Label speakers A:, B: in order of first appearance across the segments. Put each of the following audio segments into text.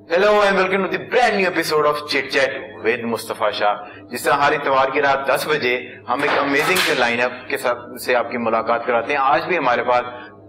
A: Hello and welcome to the brand new episode of chit chat with Mustafa Shah. जिस तरह हर इतवार की रात 10 बजे हम एक अमेजिंग लाइनअप के साथ से आपकी मुलाकात कराते हैं। आज भी हमारे पास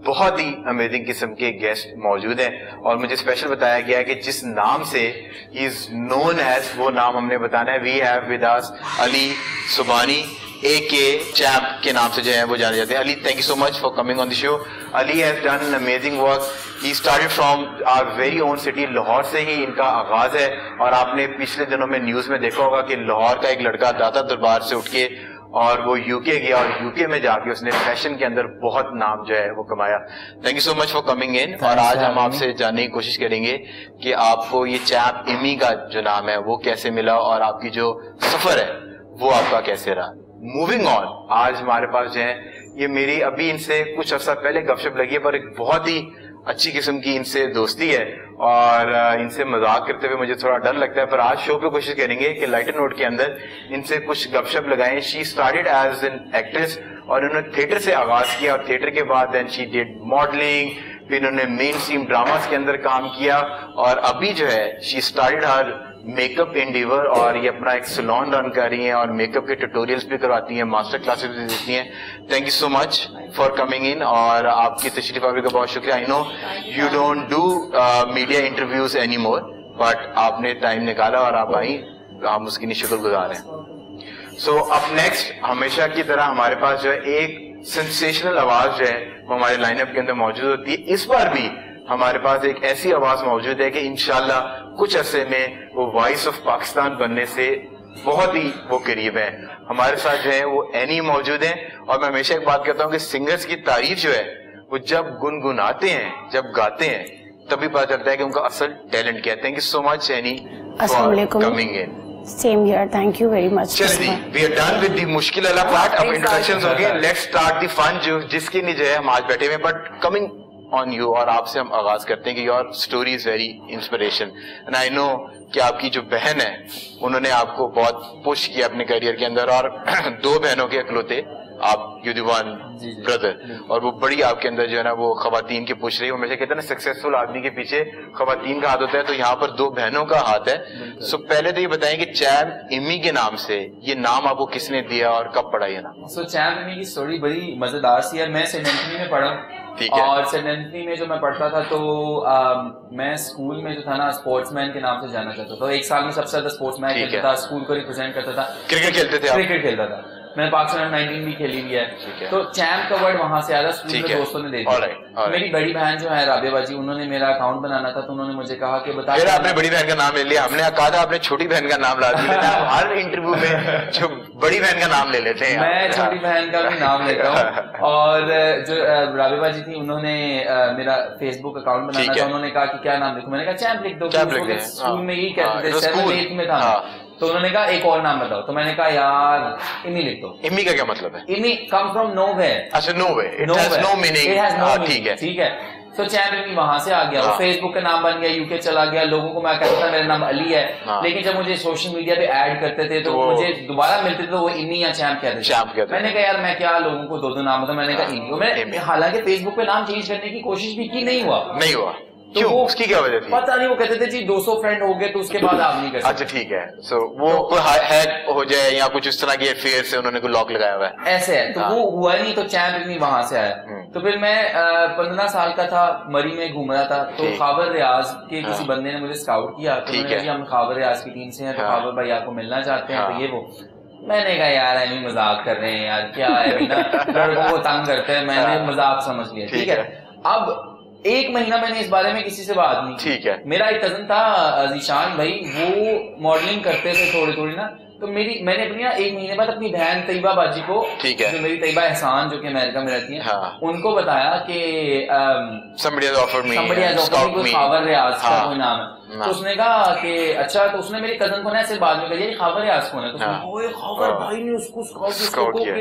A: बहुत ही अमेजिंग किस्म के गेस्ट मौजूद हैं और मुझे स्पेशल बताया गया है कि जिस नाम से ही इज नोन एज, वो नाम हमने बताना है। We have with us Ali Subani AK champ के नाम से जो है वो जाने जाते हैं। Ali, thank you so much for coming on the show. Ali has done an amazing work. He started from our very own city, Lahore से ही इनका आगाज है। और आपने पिछले दिनों में न्यूज में देखा होगा कि लाहौर का एक लड़का दाता दरबार से उठ के और वो यूके गया और यूके में जाके उसने फैशन के अंदर बहुत नाम जो है वो कमाया। Thank you so much for coming in. और आज हम आपसे जानने की कोशिश करेंगे कि आपको ये चैम्प इमी का जो नाम है वो कैसे मिला और आपकी जो सफर है वो आपका कैसे रहा। मूविंग ऑन, आज हमारे पास जो है ये मेरी अभी इनसे कुछ अर्सा पहले गपशप लगी है, पर एक बहुत ही अच्छी किस्म की इनसे दोस्ती है और इनसे मजाक करते हुए मुझे थोड़ा डर लगता है। पर आज शो पे कोशिश करेंगे कि लाइटर नोट के अंदर इनसे कुछ गपशप लगाएं। She started as an actress और उन्होंने थिएटर से आगाज किया और थिएटर के बाद देन शी डिड मॉडलिंग, फिर इन्होंने मेन स्ट्रीम ड्रामास के अंदर काम किया और अभी जो है she started her makeup endeavour और ये अपना एक सैलून रन कर रही हैं और मेकअप के ट्यूटोरियल्स भी करवाती हैं, मास्टर क्लासेस भी देती हैं। Thank you so much for coming in और आपकी तशरीफ आवर का बहुत शुक्रिया। आई know you don't do media interviews any more, but आपने टाइम निकाला और आप आई, हम उसकी नहीं शुक्रगुजार हैं। सो अप नेक्स्ट, हमेशा की तरह हमारे पास जो है एक सेंसेशनल आवाज जो है वो हमारे लाइनअप के अंदर मौजूद होती है। इस बार भी हमारे पास एक ऐसी आवाज मौजूद है कि इंशाल्लाह कुछ अरसे में वो वॉइस ऑफ पाकिस्तान बनने से बहुत ही वो करीब है। हमारे साथ जो है वो एनी मौजूद हैं और मैं हमेशा एक बात कहता हूँ कि सिंगर्स की तारीफ जो है वो जब गुनगुनाते हैं, जब गाते हैं, तभी पता चलता है कि उनका असल टैलेंट क्या है। Thank you so much any for coming in.
B: Same here. Thank you very much.
A: चलिए, we are done with the मुश्किल वाला पार्ट। अब इंट्रोडक्शंस हो गए, लेट्स स्टार्ट द फन जो जिसके लिए जो है हम आज बैठे हुए हैं। बट कमिंग ऑन यू, और आपसे हम आगाज करते हैं कि your story is very inspiration and I no कि आपकी जो बहन है उन्होंने आपको बहुत पुश किया अपने करियर के अंदर और दो बहनों के अकलौते आप, यू द वन ब्रदर, और वो बड़ी आपके अंदर जो है ना वो खवातीन की पुश रही है। हमेशा कहते हैं ना सक्सेसफुल आदमी के पीछे खवातीन का हाथ होता है, तो यहाँ पर दो बहनों का हाथ है। सो पहले तो ये बताएं कि चैम्प इमी के नाम से ये नाम आपको किसने दिया और कब पढ़ा ये नाम?
C: सो चैम्प इमी की स्टोरी बड़ी मजेदार सी है। मैं सेंट एंथनी में पढ़ा और सेंट एंथनी में जो मैं पढ़ता था तो मैं स्कूल में जो था ना स्पोर्ट्समैन के नाम से जाना चाहता था। तो एक साल में सबसे ज्यादा स्पोर्ट्समैन खेलता था, स्कूल को रिप्रेजेंट करता था।
A: क्रिकेट खेलते थे?
C: क्रिकेट खेलता था। मैंने पाकिस्तान 19 भी खेली हुई है। तो चैम्प का वर्ड वहां से आया, स्कूल में दोस्तों ने दे दिया। मेरी बड़ी बहन जो है राबिया बाजी, उन्होंने मेरा अकाउंट बनाना था तो उन्होंने मुझे कहा कि बता।
A: फिर आपने बड़ी बहन का नाम ले लिया। हमने कहा था आपने छोटी बहन का नाम ला दिया। हर इंटरव्यू में जो बड़ी बहन का नाम ले लेते हैं।
C: मैं छोटी बहन का भी नाम लेता हूँ। और जो राबिया बाजी थी उन्होंने मेरा फेसबुक अकाउंट बनाना था, उन्होंने कहा कि क्या नाम लिखूं। मैंने कहा चैम्प लिख दो। स्कूल में यही कहते थे, 7th में था। तो उन्होंने कहा एक और नाम बताओ, तो मैंने कहा यार इमी लिख दो।
A: इमी का क्या मतलब है?
C: इमी कम फ्रॉम नोवेयर।
A: अच्छा, nowhere, it has no meaning. ठीक है,
C: ठीक है। तो चैम्प इमी वहां से आ गया, वो फेसबुक का नाम बन गया, यूके चला गया। लोगों को मैं कहता था मेरा नाम अली है, लेकिन जब मुझे सोशल मीडिया पे ऐड करते थे तो मुझे दोबारा मिलते थे तो वो इमी या चैम्प कहते थे। मैंने कहा यार मैं क्या लोगों को दो नाम बताऊं, मैंने कहा इमी। मैंने हालांकि फेसबुक पे नाम चेंज करने की कोशिश भी की, नहीं हुआ।
A: तो क्यों? उसकी क्या वजह थी?
C: पता नहीं, वो कहते थे जी 200 फ्रेंड हो गए तो उसके बाद आप नहीं कर सकते।
A: अच्छा ठीक है। सो वो कोई हैक हो जाए या कुछ इस तरह की अफेयर से उन्होंने कोई लॉक लगाया हुआ है,
C: ऐसे है। तो वो हुआ नहीं, तो चैम्प इमी वहां से आया। तो फिर मैं 15 साल का था, मरी में घूम रहा था, तो खाबर रियाज के किसी बंदे ने मुझे स्काउट किया। तो मैंने कहा हम खाबर रियाज की टीम से हैं, तो खाबर भाई आपको मिलना चाहते हैं, तो ये वो। मैंने कहा यार एमी मजाक कर रहे हैं यार, क्या है ना, लड़कों को तंग करते हैं। मैंने मजाक समझ लिया, ठीक है। अब 1 महीना मैंने इस बारे में किसी से बात नहीं,
A: ठीक है।
C: मेरा एक कजन था जीशान भाई, वो मॉडलिंग करते थे थोड़ी ना। तो मैंने अपनी 1 महीने बाद अपनी बहन तैयबा बाजी को,
A: ठीक है,
C: जो मेरी तैयबा एहसान जो कि अमेरिका में रहती है, उनको बताया कि
A: somebody has offered me,
C: खाबर रियाज का कोई नाम है। तो उसने कहा कि अच्छा, तो उसने मेरे कजन को ना ऐसे बाद में कहा खाबर रियाज कौन है, तो खाबर भाई ने उसको स्काउट किया,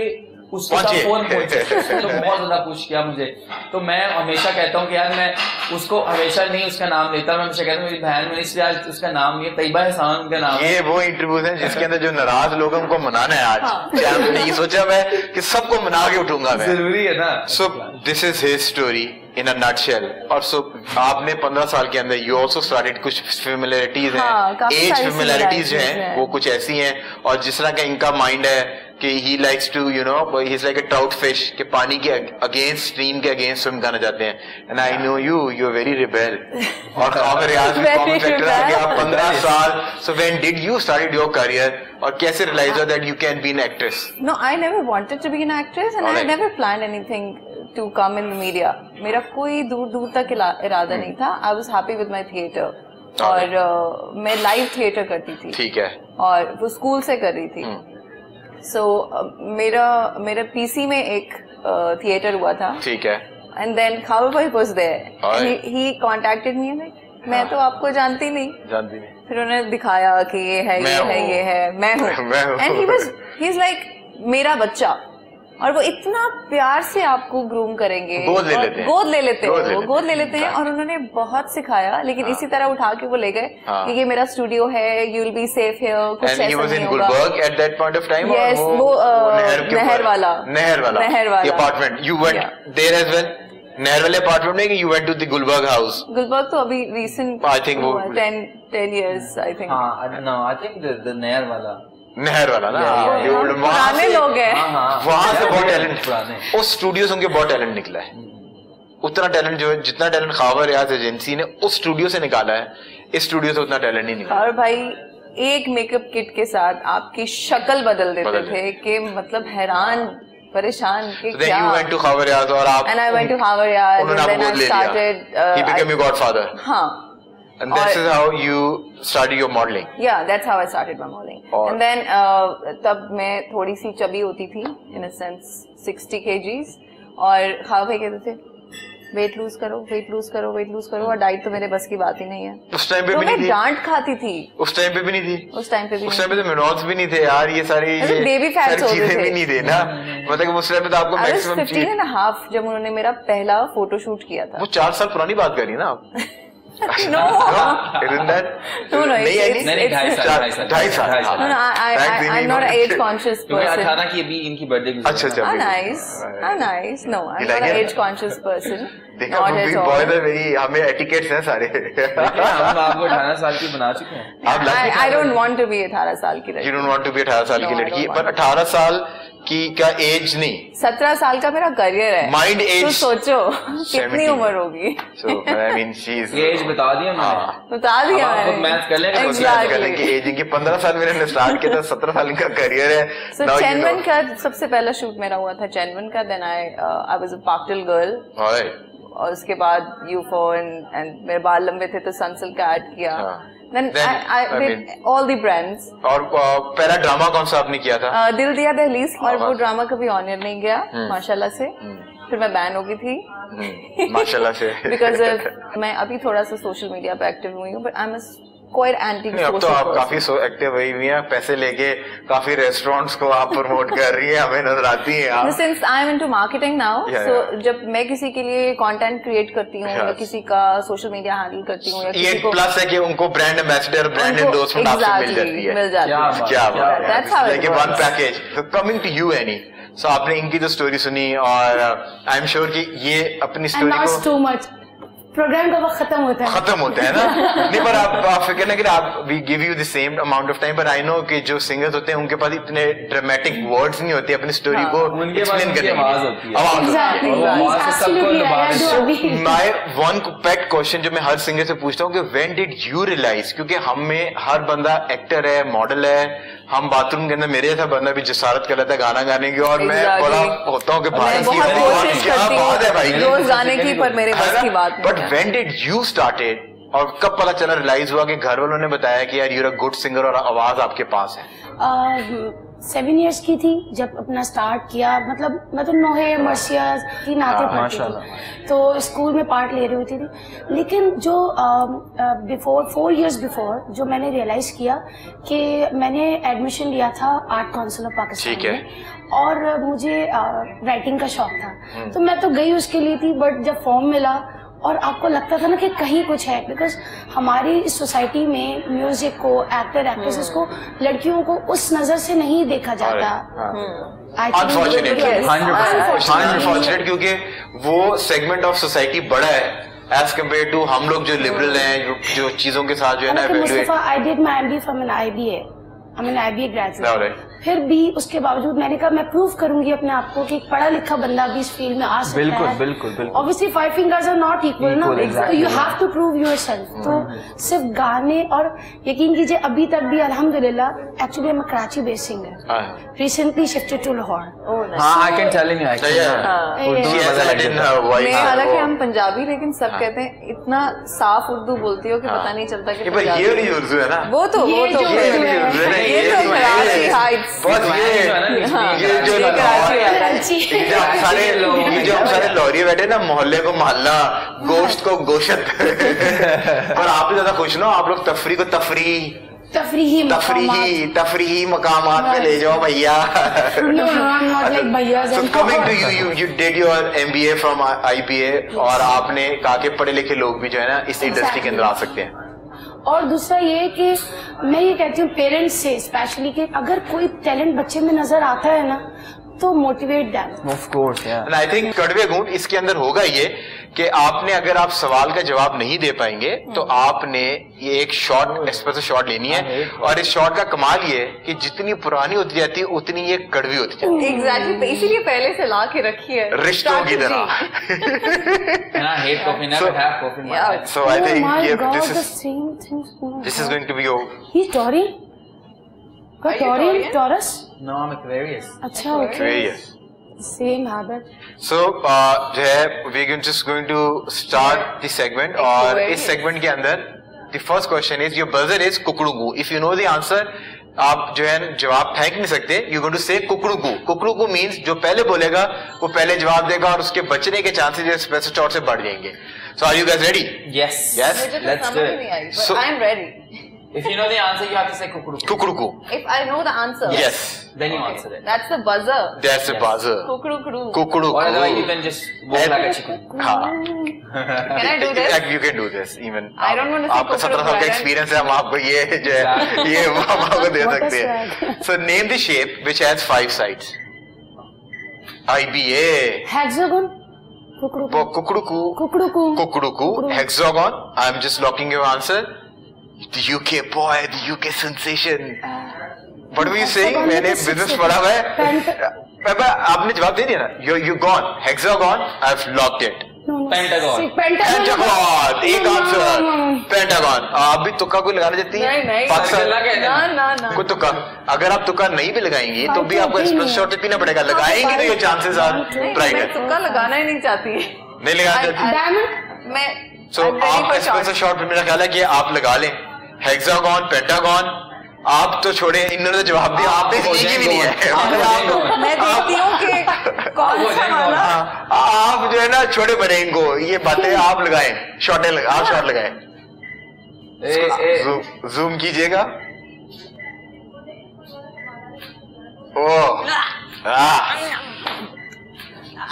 C: उसके साथ फोन तो बहुत ज्यादा पुश किया मुझे। तो मैं हमेशा कहता हूँ कि यार मैं उसको हमेशा नहीं उसका नाम लेता, मैं हमेशा कहता हूँ मेरी बहन, मैंने इसलिए आज उसका नाम लिया, तैयबा एहसान का नाम।
A: ये वो इंटरव्यू है जिसके अंदर जो नाराज लोगों को मनाना है आज। चैम्प ने सोचा मैं कि सबको मना के उठूंगा मैं,
C: जरूरी है ना।
A: So this is his story in a nutshell. और सो आपने 15 साल के अंदर यू आल्सो स्टार्टेड, कुछ फेमिलियरिटीज हैं, एज फेमिलियरिटीज जो हैं वो कुछ ऐसी हैं, और जिस तरह का इनका माइंड है कि he likes to you know, he is like a trout fish कि पानी के अगेंस्ट, स्ट्रीम के अगेंस्ट स्विम करना चाहते हैं। And I know you are very rebel. और खबर याद में कॉमन फैक्टर है कि आप 15 साल, so when did you started your career, और कैसे रियलाइज हुआ that you can be an actress?
D: No, I never wanted to be an actress and I never planned anything to come in the media. मेरा कोई दूर तक इरादा नहीं था। I was happy with my theatre, और मैं लाइव थिएटर करती थी, ठीक है, और वो स्कूल से कर रही थी। सो मेरा पीसी में एक थिएटर हुआ था, ठीक है, एंड देन खावर भाई वाज देयर, ही कांटेक्टेड मी, मैं तो आपको जानती नहीं। फिर उन्होंने दिखाया कि ये है, मैं हूँ, एंड ही इज लाइक मेरा बच्चा, और वो इतना प्यार से आपको ग्रूम करेंगे, गोद ले लेते हैं, और उन्होंने बहुत सिखाया। लेकिन इसी तरह उठा के वो ले गए कि ये मेरा स्टूडियो है, you will be safe here, कुछ ऐसा नहीं होगा। At that point of time, yes, वो नहर वाला apartment, you went there as well. नहर वाले अपार्टमेंट में कि you went to the Gulberg house? Gulberg तो अभी रिसेंट, आई थिंक वो 10 years, I think.
C: No, I think the नहर वाला
A: ना, पुराने लोग हैं वहां से। बहुत टैलेंट उस स्टूडियो से, उनके बहुत टैलेंट निकला है। उतना टैलेंट जो है, जितना टैलेंट खावर रियाज एजेंसी ने उस स्टूडियो से निकाला है, इस स्टूडियो से उतना टैलेंट नहीं निकाला।
D: और भाई एक मेकअप किट के साथ आपकी शक्ल बदल देते थे कि मतलब हैरान परेशान के क्या।
A: You went to खावर रियाज, और आप,
D: and I went to Khawar Riyaz, and then I started,
A: he became your godfather.
D: हाँ,
A: and this is how you started your modeling.
D: Yeah, that's how I started my modeling. And then तब मैं थोड़ी सी chubby होती थी, in a sense 60 kgs, और खावा भाई कहते थे वेट लूज करो, और डाइट तो मेरे बस की बात ही नहीं है।
A: उस टाइम पे भी नहीं थी,
D: डांट खाती थी।
A: उस टाइम पे भी नहीं थी,
D: उस टाइम पे तो
A: मिनोल्स भी नहीं थे यार, ये सारी
D: बेबी फैट्स होते थे,
A: भी नहीं थे ना। मतलब उस टाइम पे तो आपको मैक्सिमम
D: 15.5 जब उन्होंने मेरा पहला फोटोशूट किया था।
A: वो 4 साल पुरानी बात कर रही है ना आप?
D: No,
A: isn't that?
D: No,
C: नहीं, 2.5 साल।
D: No, I'm not an age conscious person.
C: 18 की अभी इनकी बर्थडे की।
D: अच्छा, nice. No, I'm not an age conscious person.
A: देखा, बहुत very हमें एटिकेट्स हैं सारे।
C: हम आपको 18 साल की बना चुके हैं।
D: I don't want to be 18 साल की लड़की।
A: You don't want to be 18 साल की लड़की, पर 18 साल की का एज नहीं,
D: 17 साल का मेरा करियर है।
A: माइंड एज
D: तो सोचो कितनी उम्र होगी।
A: So I mean she's
C: as बता दिया मैंने,
D: बता दिया मैंने।
C: आप मैथ कर लेंगे,
A: exactly। एज की 15 साल मैंने स्टार्ट किया था, 17 साल का करियर है।
D: So चैनवन का सबसे पहला शूट मेरा हुआ था चैनवन का, then I was a Paktil girl, और उसके बाद यूफो, एंड मेरे बाल लंबे थे तो सनसिल्क का ऐड किया। Then I did all the brands. और
A: पहला ड्रामा कौन सा आपने किया था?
D: दिल दिया दहलीज, और वो ड्रामा कभी ऑन एयर नहीं गया माशाल्लाह से। फिर मैं बैन हो गई थी
A: माशाल्लाह से,
D: बिकॉज मैं अभी थोड़ा सा सोशल मीडिया पे एक्टिव हुई हूँ, but I am quite anti social.
A: अब तो आप काफी एक्टिव हुई हुई हैं, पैसे लेके काफी रेस्टोरेंट्स को आप प्रमोट कर रही हैं, हमें नजर आती हैं आप।
D: Since I am into marketing now, so जब मैं किसी के लिए कंटेंट क्रिएट करती हूँ, या किसी का सोशल मीडिया हैंडल करती हूँ, या
A: ये प्लस है कि उनको ब्रांड एम्बेसडर, ब्रांड एंडोर्समेंट आपसे मिल जाती है। क्या बात है, लाइक वन पैकेज। तो कमिंग टू यू एनी, सो आपने इनकी तो स्टोरी सुनी, और आई एम श्योर कि ये अपनी स्टोरी को
B: टू मच प्रोग्राम का वक्त खत्म होता है
A: ना। नहीं, पर आप फिक्र ना करें, आप we give you the same amount of time, पर आई नो कि जो सिंगर्स होते हैं उनके पास इतने ड्रामेटिक वर्ड्स नहीं होते अपनी स्टोरी को एक्सप्लेन करने की। आवाज होती है। माय वन पेट क्वेश्चन जो मैं हर सिंगर से पूछता हूँ कि व्हेन डिड यू रियलाइज, क्योंकि हम में हर बंदा एक्टर है, मॉडल है, हम बाथरूम के अंदर मेरे जैसा बंदा भी जसारत कर लेता है गाना गाने की, और मैं बड़ा होता हूँ कि भाई क्या बात है भाई
D: रोज गाने की, पर मेरे बस की बात नहीं।
A: But when did you started, और कब पता चला, रियलाइज हुआ कि घर वालों ने बताया कि यार you are a good singer और आवाज आपके पास है?
B: 7 years की थी जब अपना स्टार्ट किया। मतलब मैं तो नोहे मर्सिया की नाते पढ़ती थी, तो स्कूल में पार्ट ले रही होती थी। लेकिन जो बिफोर 4 years बिफोर जो मैंने रियलाइज किया कि मैंने एडमिशन लिया था आर्ट काउंसिल ऑफ पाकिस्तान में, और मुझे राइटिंग का शौक था, तो मैं तो गई उसके लिए थी, बट जब फॉर्म मिला और आपको लगता था ना कि कहीं कुछ है, बिकॉज हमारी सोसाइटी में म्यूजिक को, एक्टर एक्ट्रेसेस को, लड़कियों को उस नजर से नहीं देखा जाता।
A: अनफॉर्चुनेट, क्योंकि वो सेगमेंट ऑफ सोसाइटी बड़ा है एज कम्पेयर टू हम लोग जो लिबरल हैं, जो चीजों के साथ जो है ना
B: Mustafa, I did my MBA from an IBA, I mean IBA graduate. फिर भी उसके बावजूद मैंने कहा मैं प्रूव करूंगी अपने आप को कि एक पढ़ा लिखा बंदा भी इस फील्ड में आ सकता है।
C: बिल्कुल।
B: Obviously 5 fingers are not equal ना, तो you have to prove yourself. तो सिर्फ गाने, और यकीन कीजिए अभी तक भी अल्हम्दुलिल्लाह, एक्चुअली मैं Karachi based singer, recently shifted to Lahore.
C: I can tell you
D: actually, हालांकि हम पंजाबी, लेकिन सब कहते हैं इतना साफ उर्दू बोलती हो कि पता नहीं चलता कि
A: ये उर्दू है ना,
D: वो तो
A: सारे लॉरी बैठे ना, मोहल्ले को मोहल्ला, गोश्त को गोशत। और आप ज्यादा खुश ना, आप लोग तफरी को तफरीही मकामात में ले जाओ भैया। So coming to you, you did your MBA from IBA, और आपने कहा कि पढ़े लिखे लोग भी जो है ना इस इंडस्ट्री के अंदर आ सकते हैं।
B: और दूसरा ये कि मैं ये कहती हूँ पेरेंट्स से स्पेशली कि अगर कोई टैलेंट बच्चे में नजर आता है ना, तो motivate them.
C: Of course,
A: and I think कड़वे घूंट इसके अंदर होगा ये कि आपने, अगर आप सवाल का जवाब नहीं दे पाएंगे तो आपने ये एक शॉट, एस्प्रेसो शॉट लेनी है, और इस शॉट का कमाल ये कि जितनी पुरानी होती जाती है उतनी ये कड़वी होती जाती है।
D: एग्जैक्टली, इसीलिए पहले से ला के रखी है
A: रिश्तों की तरह। So I think this is going to be your.
B: He's Taurine. Taurus?
C: No, I'm Aquarius.
B: अच्छा,
A: Aquarius.
B: Same habit.
A: So जो है we're just going to start the segment, और इस segment के अंदर the first question is, your buzzer is Kukru. If you know the answer, आप जो है जवाब फेंक नहीं सकते, you're going to say Kukru. Kukru means जो पहले बोलेगा वो पहले जवाब देगा, और उसके बचने के चांसेस जो स्पेशल शॉट से बढ़ जाएंगे। So are you guys ready?
C: Yes.
D: Let's do it. So I'm ready.
C: If you know the answer, you have to say kukuruku.
A: Kukuruku.
D: If I know the answer.
A: Yes.
C: Then you answer it.
D: That's the buzzer.
A: That's the buzzer.
D: Kukuruku.
A: Kukuruku.
C: Or otherwise you can just walk like a chicken.
A: हाँ.
D: Can I do this?
A: You can do this. Even.
D: I don't want to say
A: आपका 17 साल का experience है, हम आपको ये जो है ये हम आपको दे सकते हैं. So name the shape which has 5 sides. IBA.
B: Hexagon.
A: Kukuruku. Kukuruku. Hexagon. I'm just locking your answer. The UK boy, the UK sensation. What were you saying? मैंने बिजनेस पढ़ा हुआ है. आपने जवाब दे दिया ना. You gone. Hexagon. I've locked it.
C: Pentagon.
A: एक answer. Pentagon. आप भी तुक्का कोई लगाना चाहती हैं?
D: नहीं. ना.
A: कोई तुक्का. अगर आप तुक्का नहीं भी लगाएंगी तो भी आपको एक्सप्रेस शॉट पीना पड़ेगा. लगाएंगे तो ये चांसेस आर ब्राइट है.
D: तुक्का लगाना ही नहीं चाहती.
A: नहीं लगाना चाहती.
D: मैं.
A: So आप एक्सप्रेस शॉट पे मेरा ख्याल है कि आप लगा लें. हेक्सागन, पेंटागन, आप तो छोड़े, इन्होंने तो जवाब दिया, आपने सीखी भी नहीं है.
D: मैं देखती हूँ कि कौन सा वाला.
A: आप जो है ना छोटे बने इनको, ये बातें आप लगाएं, आप शॉट लगाएं. जूम कीजिएगा.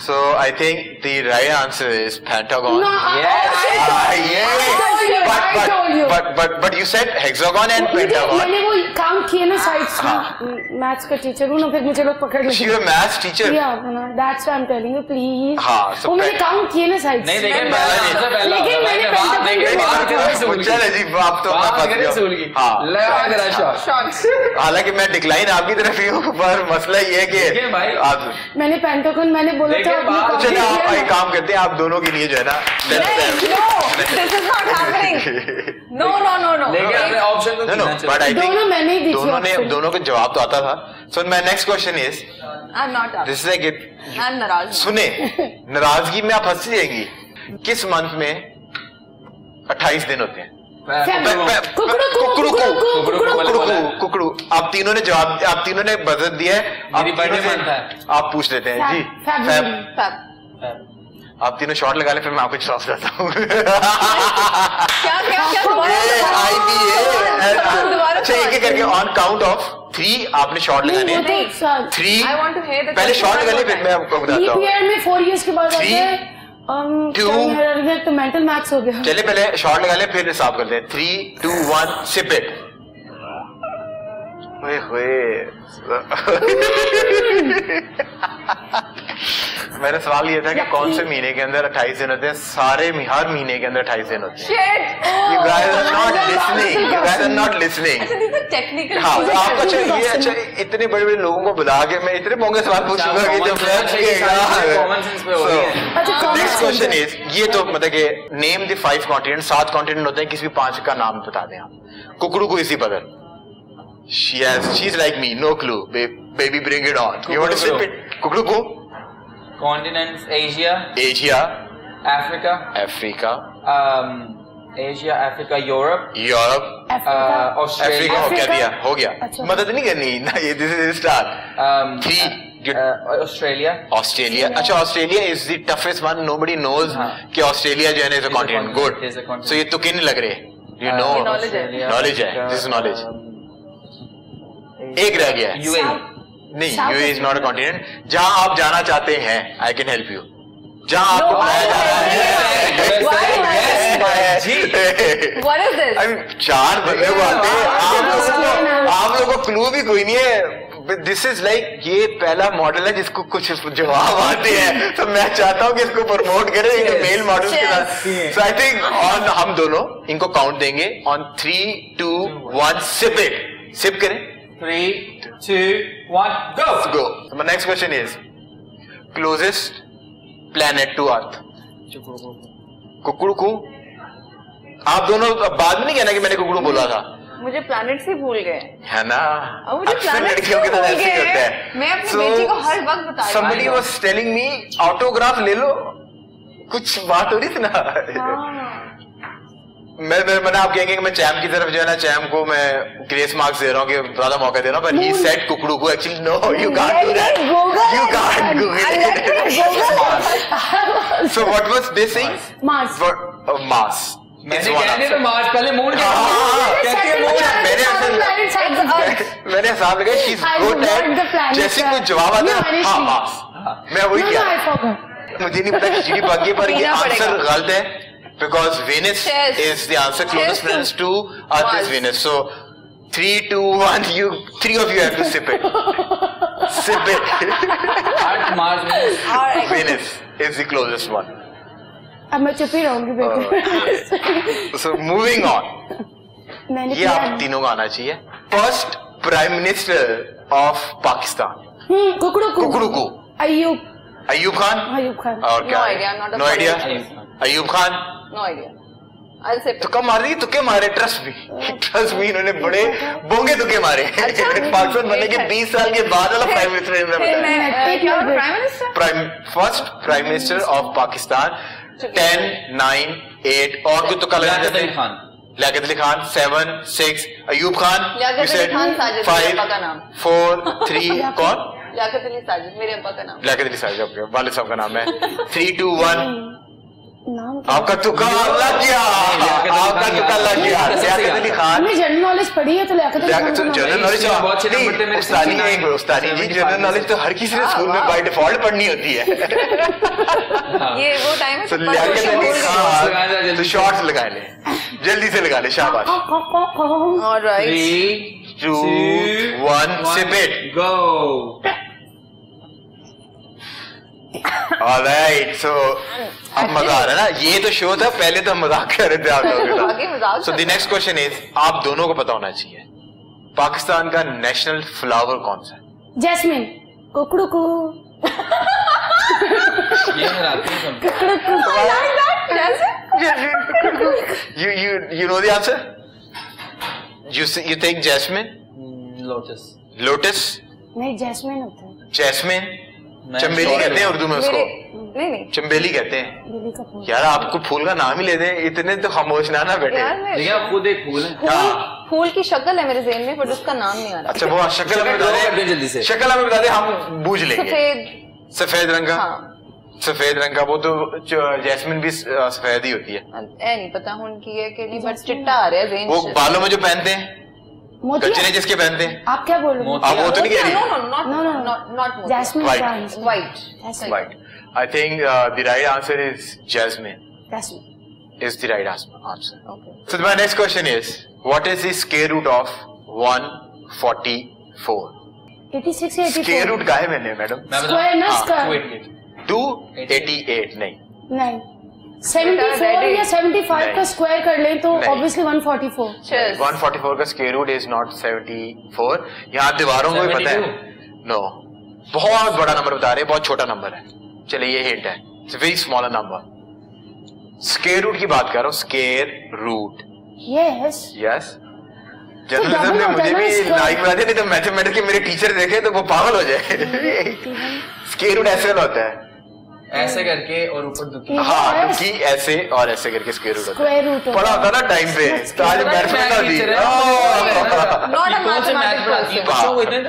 A: So I think the right answer is Pentagon.
B: No,
A: But you said hexagon and Pentagon.
B: मैंने वो काम किए ना साइड्स में. मैथ्स का टीचर हूँ ना, फिर मुझे लोग पकड़ लेते हैं.
A: You're a maths teacher.
B: Yeah, that's why I'm telling you, please.
A: हाँ,
B: वो मैंने काम किए ना साइड्स.
C: नहीं लेकिन मैंने
A: चले जी, आप तो हालांकि मैं डिक्लाइन आपकी तरफ ही हूँ, पर मसला ये है कि
B: मैंने पेंटागन मैंने बोला था.
A: चलिए आप एक काम करते हैं, आप दोनों के लिए जो है ना. दोनों को जवाब तो आता था. So my next question is, this is like, सुने, नाराजगी में आप हंस जाएंगी. किस मंथ में 28 दिन होते हैं? कुकड़ू. आप तीनों ने जवाब, आप तीनों ने बजट दिया है. आप पूछ लेते हैं जी. आप तीनों शॉट लगा ले, फिर मैं आपको जवाब देता हूँ. अच्छा, एक करके ऑन काउंट ऑफ 3 आपने शॉट लगाने हैं. 3 पहले शॉट लगा ले, फिर मैं आपको बताता हूँ.
B: 4 years के बाद
A: 3
B: तो मेंटल मैथ्स हो गया।
A: चलिए पहले शॉर्ट लगा ले फिर हिसाब करते हैं। 3, 2, 1 सिप इट। मेरा सवाल ये था कि कौन से महीने के अंदर 28 दिन होते हैं? सारे हर महीने के अंदर 28 दिन होते हैं। You guys are not listening. You guys are not listening.
D: Technical.
A: हाँ, आपको चाहिए अच्छा इतने बड़े बड़े लोगों को बुला के मैं इतने महंगे सवाल पूछूंगा कि जब नेक्स्ट क्वेश्चन इज, ये तो मतलब कि नेम द 5 कॉन्टिनेंट, 7 कॉन्टिनेंट होते हैं, किसी भी 5 का नाम बता दें आप। कुकड़ू को इसी बदल। She's like me, no clue. Baby, bring it on. You want to sip it? Kukudu ko?
C: Continents: Asia, Africa, Asia, Africa, Europe, Australia.
A: Africa हो गया। मदद नहीं करनी ना, ये this is start. 3
C: Australia.
A: अच्छा, Australia is the toughest one. Nobody knows कि Australia जो है ना is a continent. Good. So ये तुक्के नहीं लग रहे. You know. Knowledge है. This is knowledge. एक रह गया है। नहीं, UAE is not a continent. जहां आप जाना चाहते हैं, आई कैन हेल्प यू। जहां आपको बुलाया जा रहा है।
D: What is this?
A: 4 बंदे को आते हैं, आप लोगों को क्लू भी कोई नहीं है। दिस इज लाइक ये पहला मॉडल है जिसको कुछ जवाब आते हैं, तो मैं चाहता हूँ कि इसको प्रमोट करें मेल मॉडल के साथ। सो आई थिंक ऑन हम दोनों इनको काउंट देंगे ऑन 3, 2, 1 सिप इट। सिप करें।
C: 3, 2, 1 go.
A: So my next question is closest planet to Earth. कुकड़ू। आप दोनों बाद में नहीं कहना कि मैंने कुकड़ू बोला था।
D: मुझे प्लैनेट से भूल गए
A: है ना,
D: अक्सर
A: लड़कियों के साथ ऐसे ही होता है।
D: मैं अपनी बेटी को हर वक्त बता रही हूँ।
A: Somebody was telling me autograph ले लो, कुछ बात हो रही थी ना। मैंने आप कहेंगे कि मैं चैम की तरफ जो है ना, चैम को मैं ग्रेस मार्क्स दे रहा हूँ कि ज्यादा मौका दे रहा हूँ, but he said कुकड़ू को। Actually no, you can't do that. You can't do it. So what was this saying?
B: Mars.
A: Mars.
C: मैंने कहने तो मार्स पहले मून
A: मैंने हिसाब लगाया she's good at जैसे कुछ जवाब आता है। हाँ, मार्स। मैं वही किया। मुझे नहीं पता खिचड़ी बाकी पर ये आंसर गलत है। Because Venus is the answer. Closest planet to Earth is Venus. So 3, 2, 1. 3 of you have to sip it. Sip it.
C: Earth, Mars,
A: Venus is the closest one.
B: अब मैं चुप ही रहूंगी बेटे।
A: So moving on. ये आप तीनों को आना चाहिए। First Prime Minister of Pakistan. कुकड़ू को। अयूब खान। और क्या? No idea. Ayub Khan.
D: No idea. I'll say
A: तुक्का मार दी, तुक्के मारे। ट्रस्ट मी इन्होंने बड़े बोंगे तुक्के मारे। पाकिस्तान बनने के 20 साल के बाद वाला prime minister. First prime minister of Pakistan. 10, 9, 8 और कुछ तुक्का लगा देते हैं। लियाकत अली खान। 7, 6 अयूब खान। 5, 4, 3 कौन?
D: लियाकत अली साजिद, मेरे अब्बा का नाम।
A: लियाकत अली साजिद आपके वालिद साहब का नाम है। 3, 2, 1 आपका तुक्का लग गया। आपका तुक्का लग गया। लियाकत अली खान।
B: हमने जनरल नॉलेज पढ़ी है तो लियाकत अली खान।
A: जनरल नॉलेज उस्तादी जी, जनरल नॉलेज तो हर किसी ने स्कूल में बाय डिफॉल्ट पढ़नी होती है।
D: ये वो टाइम है।
A: लियाकत अली खान तो शॉर्ट्स लगा ले, जल्दी से लगा ले। शाबाश।
D: Alright.
A: 3, 2, 1 sip it.
C: go.
A: Alright, so अब मजा आ रहा है ना। ये तो शो था, पहले तो हम मजाक कर रहे थे आप लोगों के साथ। So the next question is, आप दोनों को पता होना चाहिए पाकिस्तान का नेशनल फ्लावर कौन सा है?
B: जैस्मिन। कुकड़ू को।
C: ये हराते हैं सब।
B: कुकड़ू को।
A: You know the answer? You think jasmine? Lotus?
B: नहीं, जैस्मिन होता है।
A: जैस्मिन चंबेली कहते हैं उर्दू में उसको।
D: नहीं
A: चंबेली कहते हैं। यार आपको फूल का नाम ही ले दें, इतने तो खामोश ना बैठे।
C: आप खुद एक फूल है।
D: फूल की शक्ल है मेरे ज़हन में, पर उसका नाम नहीं आ रहा।
A: अच्छा वो शक्ल हमें बता दें, जल्दी से शक्ल हमें बता दें, हम बूझ लेंगे। सफेद रंग का। सफेद रंग का वो तो जैस्मिन भी सफेद ही होती है।
D: नहीं पता उनकी है कि नहीं, बट चिट्टा आ रहा है।
A: वो बालों में जो पहनते हैं, गजरे जिसके पहनते हैं।
B: आप क्या बोल रहे हो?
A: आप वो तो नहीं कह रही?
D: Not jasmine, white.
A: I think the right answer is Jasmine.
B: Jasmine.
A: Is the right answer.
D: Okay.
A: So my next question is, what is the square root of 144?
B: 86 या 84?
A: Square root का है मैंने मैडम?
B: Square ना square.
A: 288 नहीं.
B: 74 या 75 का square कर लें तो obviously 144.
A: 144 का स्क्वायर रूट इज नॉट 74. यहाँ दीवारों को भी पता है. नो, बहुत बड़ा नंबर बता रहे हैं, बहुत छोटा नंबर है. चलिए ये हिंट है. It's very smaller number. Square root की बात कर रहा हूँ. Square root.
B: Yes.
A: जर्नलिज्म ने मुझे भी लाइक बना दिया, नहीं तो मैथमेटिक्स के मेरे टीचर देखे तो वो पागल हो जाए. स्क्वायर रूट ऐसे होता है,
C: ऐसे करके और ऊपर दुखी.
A: हाँ, दुखी ऐसे और ऐसे करके स्क्वायर रूट होता है. पढ़ा होता ना टाइम पे, तो आज मैथ्स में ना दी.
D: Not a mathematics person.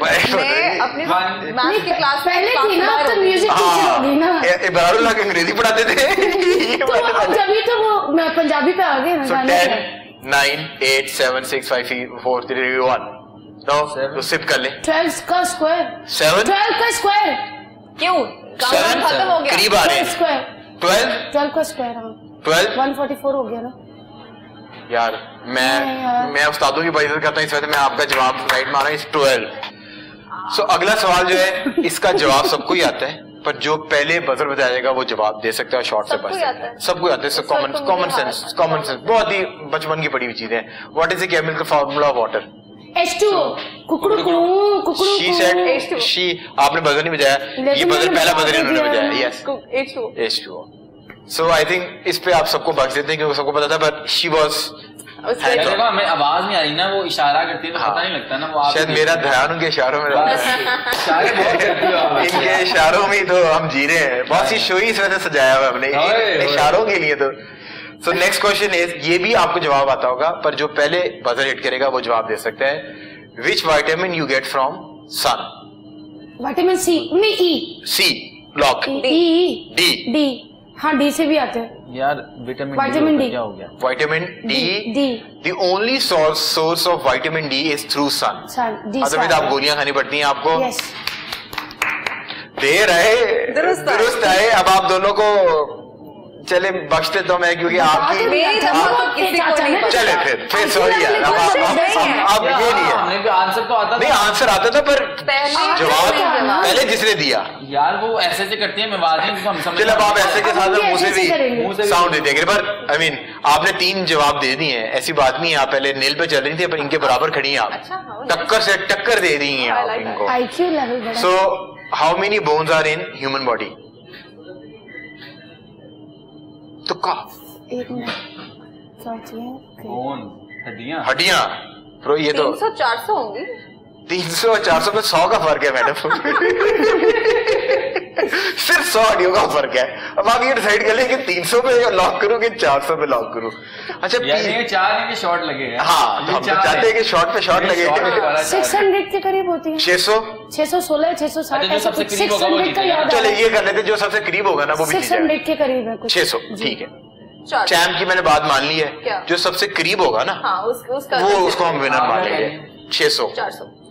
D: मैं अपनी मैथ्स की क्लास
B: पहले थी ना, तो म्यूजिक टीचर होगी ना.
A: इब्रारुल्लाह के अंग्रेजी पढ़ाते थे.
B: जब तो वो मैं पंजाबी पे आ गए ना.
A: 10 9 8 7 6 5 4 3 1. तो सिप कर ले. 12
B: का स्क्वायर. 12 का स्क्वायर.
D: क्यों? काउंट खत्म हो गया.
A: करीब आ रहे हैं. 12
B: का स्क्वायर. हाँ, 144 हो गया ना
A: यार. मैं उस्तादों की इज्जत करता हूँ, इस वजह से मैं आपका जवाब राइट मारा. इस 12. सो अगला सवाल जो है, इसका जवाब सबको ही आता है, पर जो पहले बजर बता जाएगा वो जवाब दे सकता है शॉर्ट से बच सकता है. सबको आता है. कॉमन सेंस बहुत ही बचपन की पड़ी हुई चीजें. What is the chemical formula of water?
B: H2O.
A: She आपने बजर नहीं बजाया, ये बजर पहला बजर इन्होंने बजाया. Yes, H2O. So I think इस पे आप सबको बख्श देते हैं क्योंकि सबको पता था, but she was.
C: हमें आवाज नहीं आ रही ना, वो इशारा करती है तो पता नहीं लगता ना. वो
A: शायद मेरा ध्यान उनके इशारों में रहता है. इनके इशारों में तो हम जी रहे हैं. बहुत सी शो इस वजह से सजाया हुआ हमने इशारों के लिए. तो सो नेक्स्ट क्वेश्चन इज, ये भी आपको जवाब आता होगा, पर जो पहले बजर हिट करेगा वो जवाब दे सकता है. Which vitamin you get from sun?
B: Vitamin C. नहीं, ई.
A: सी. लॉक. डी.
B: हाँ, डी से भी आते हैं
C: यार. विटामिन डी क्या हो गया?
A: Vitamin D. The only source of vitamin D is through sun. Otherwise आप गोलियां खानी पड़ती हैं आपको. दे रहे दुरुस्त है. अब आप दोनों को चले बख्शते तो मैं, क्योंकि आपकी चले फिर सॉरी यार. अब ये नहीं है.
C: आंसर तो आता
A: नहीं, आंसर आता था पर जवाब पहले जिसने दिया
C: यार वो ऐसे करती है. मैं बात नहीं हम समझ.
A: चलो अब आप ऐसे के साथ मुंह से भी साउंड दे देंगे. पर आई मीन आपने 3 जवाब दे दिए हैं. ऐसी बात नहीं है, आप पहले नील पे चल रही थी, पर इनके बराबर खड़ी हैं आप. टक्कर से टक्कर दे रही हैं आप इनको. So how many bones are in human body? तो का
B: एक मिनट
A: हड्डियां. प्रो ये तो
D: 300-400 होंगी.
A: 300-400 में 100 का फर्क है मैडम. सिर्फ 100 हड्डियों का फर्क है. अब आप ये डिसाइड कर लें कि 300 पे लॉक करूं कि 400 पे लॉक करूं. अच्छा,
C: 4 शॉर्ट लगे हैं.
A: हाँ, हम चाहते हैं कि शॉर्ट पे शॉर्ट लगे.
B: 600 के करीब होती है.
A: 616
B: 660.
A: चले ये कर लेते, जो सबसे करीब होगा ना वो भी
B: 600 के करीब है.
A: 600 ठीक है. चैंप की मैंने बात मान ली है. जो सबसे करीब होगा ना वो उसको हम विनर मान लेंगे. 600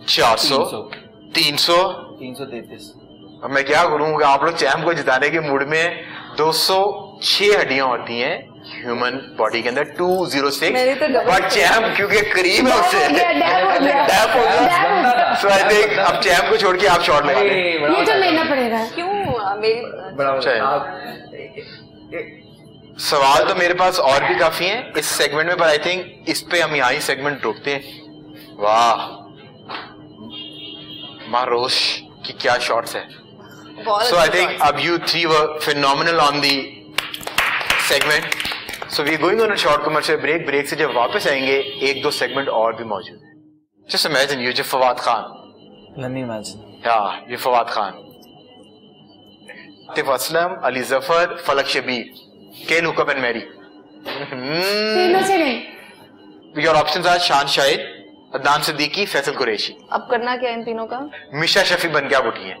A: 400 333. अब मैं क्या करूंगा, आप लोग चैंप को जिताने के मूड में. 206 हड्डियां होती हैं ह्यूमन बॉडी के अंदर. 206. बट चैंप क्योंकि करीब है उससे डैप हो गया. सो आई थिंक अब चैंप को छोड़ के आप शॉट लगा लें.
B: ये तो लेना पड़ेगा.
D: क्यों?
A: सवाल तो मेरे पास और भी काफी हैं इस सेगमेंट में, पर आई थिंक इस पे हम यहाँ ही सेगमेंट रोकते हैं. वाह, मारोश की क्या शॉट्स है. सो आई थिंक अब you 3 were phenomenal on the segment. So we are going on a short commercial break. Break से जब वापस आएंगे 1-2 सेगमेंट और भी मौजूद है. Just imagine you, Fawad Khan.
C: Let me imagine.
A: Yeah, you Fawad Khan. तिफ Aslam, Ali Zafar, फलक Shabir. Can hook up and marry.
B: तीनों से नहीं.
A: Your options are शान शाहिद, अदनान सिद्दीकी, फैसल कुरैशी.
D: अब करना क्या इन तीनों का?
A: मिशा शफी बन के आप उठी हैं.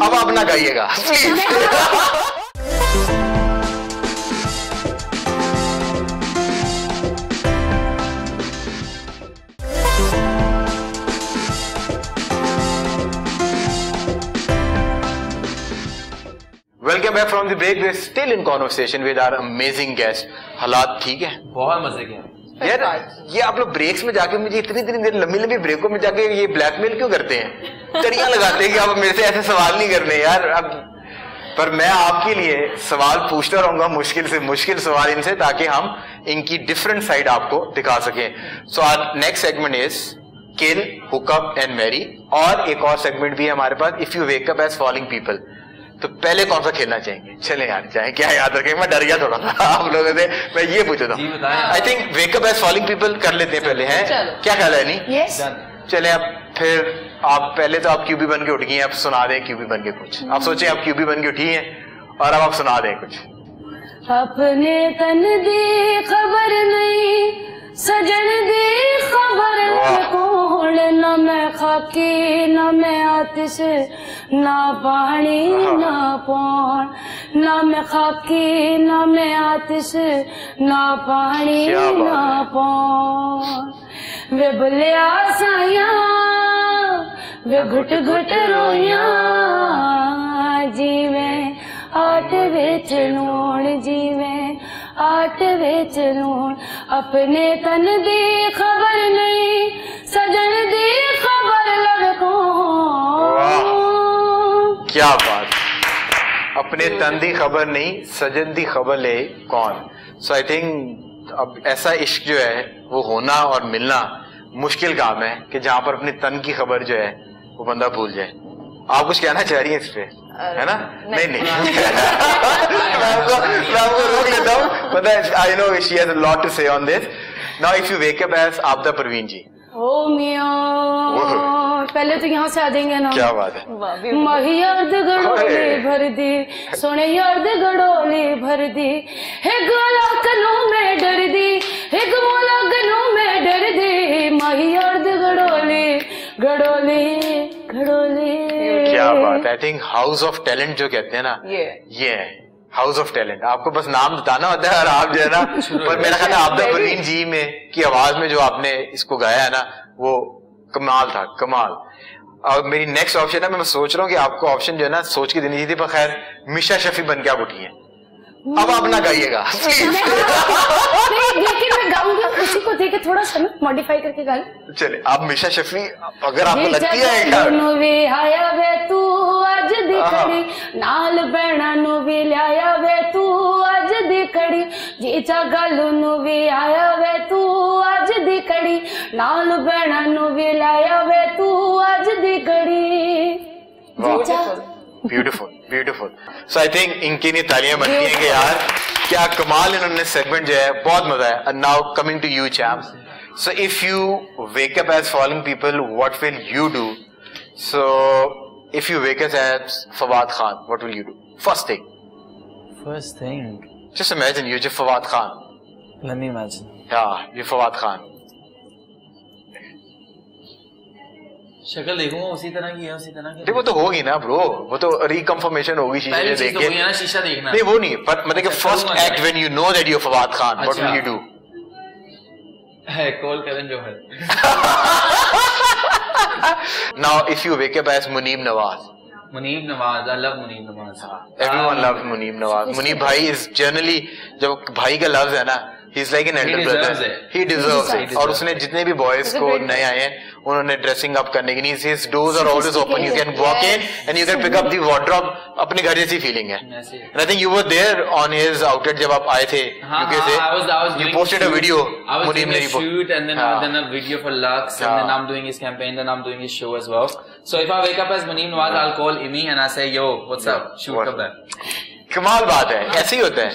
A: अब आप ना गाइएगा. Welcome back from the break, we're still in conversation with our amazing guest. हालात ठीक है?
C: बहुत मजे के
A: यार ये आप लोग ब्रेक्स में जाके मुझे इतनी देर लंबी ब्रेकों में जाके ये ब्लैकमेल क्यों करते हैं? कड़ियां लगाते हैं कि आप मेरे से ऐसे सवाल नहीं करने यार। अब पर मैं आपके लिए सवाल पूछता रहूंगा, मुश्किल से मुश्किल सवाल इनसे, ताकि हम इनकी डिफरेंट साइड आपको दिखा सकें। So our next segment is kill, hook up and marry, और एक और सेगमेंट भी है हमारे पास, if you wake up as following people. तो पहले कौन सा खेलना चाहेंगे? चले यार चाहे क्या याद रखें, मैं डर गया थोड़ा सा आप लोगों से, मैं ये पूछता हूँ। I think wake up as following people कर लेते हैं पहले, हैं क्या ख्याल है? नहीं
B: yes.
A: चले अब फिर आप पहले तो आप क्यूबी बन के उठ गई हैं, आप सुना दें क्यूबी बन के कुछ। आप सोचें आप क्यूबी बन के उठी हैं और अब आप सुना दें कुछ।
B: अपने तन दी खबर नहीं, सजन दी खबर कौन, न मैं खाकी न मैं आतिश, ना पानी ना पौन, ना मैं खाकी ना मैं आतिश, ना पानी ना पौन। वे बुलिया साया वे घुट घुट रोया, जीवे आट विच लूण, जीवे आट विच लूण। अपने तन दी खबर नहीं, सजन दी खबर लड़को।
A: क्या बात, अपने तन दी खबर नहीं, सजन दी खबर ले कौन। सो आई थिंक अब ऐसा इश्क जो है वो होना और मिलना मुश्किल काम है कि जहां पर अपने तन की खबर जो है वो बंदा भूल जाए। आप कुछ कहना चाह रही हैं इस पे, है ना? नहीं मैं आपको रोक लेता हूँ, पता है I know she has a lot to say on this. Now if you wake up as आपदा परवीन जी।
B: ओ मियां, पहले तो यहाँ से आ जाएंगे ना।
A: क्या बात है।
B: माही याद गड़ोली भर दी, सोने याद गड़ोली भर दी, हे गोला कनों में डर दी, हे गोला कनों में डर दी, माही याद गड़ोली गड़ोली गड़ोली।
A: क्या बात है। I think house of talent जो कहते हैं ना, ये है हाउस ऑफ टैलेंट। आपको बस नाम बताना होता है और आप जो है ना पर मेरा ख्याल है आपदा परवीन जी में की आवाज में जो आपने इसको गाया है ना वो कमाल था, कमाल। और मेरी नेक्स्ट ऑप्शन है, मैं सोच रहा हूँ कि आपको ऑप्शन जो है ना सोच के देनी चाहिए थी, पर खैर मिशा शफी बन के आप उठी हैं। अब आप ना गाइएगा।
B: लेकिन मैं गाऊंगा उसी को देख के थोड़ा सा मॉडिफाई करके गा।
A: चले आप मिशा शफी अगर आपको लगती है
B: वे आया वे तू अज दी खड़ी, नाल बैणा नु भी लाया वे तू अज दी खड़ी, जीचा गल नु भी आया वे तू अज दी खड़ी, नाल बैणा नु भी लाया वे तू अज दी खड़ी।
A: Beautiful beautiful. So I think इनकी नहीं तालियां बनती हैं कि यार क्या कमाल इन्होंने सेगमेंट जो है, बहुत मजा है। And now coming to you champs, so if you wake up as following people what will you do? So if you wake up as Fawad Khan what will you do? First thing just imagine you just Fawad Khan,
C: let me imagine,
A: you Fawad Khan,
C: शक्ल देखूंगा उसी तरह की है, उसी तरह की।
A: वो तो होगी ना ब्रो, वो तो रिकंफर्मेशन होगी शीशे में देख के।
C: ना शीशा देखना
A: नहीं वो नहीं, पर मतलब कि first act when you know that you are Fawad Khan what will you do?
C: है कॉल करें जो है।
A: Now if you wake up as Muneeb Nawaz.
C: Muneeb Nawaz, I love Muneeb Nawaz.
A: Everyone loves Muneeb Nawaz. Muneeb भाई इज जनरली, जब भाई का लव्स है ना, he is like an elder brother, he deserves it. और उसने जितने भी बॉयज को नए आए हैं उन्होंने ड्रेसिंग अप करने की नहीं, his doors are always open, you can walk in and you can pick up the wardrobe, अपने घर जैसी फीलिंग है। And I think you were there on his outlet जब आप आए थे यूके से, you posted a video, Muneeb ने
C: shoot and then a video for Lux, and then I'm doing his campaign, then I'm doing his show as well. So if I wake up as Muneeb Nawaz, I'll call Imi and I say, yo, what's up? Shoot up that.
A: कमाल बात है, ऐसे ही होता है।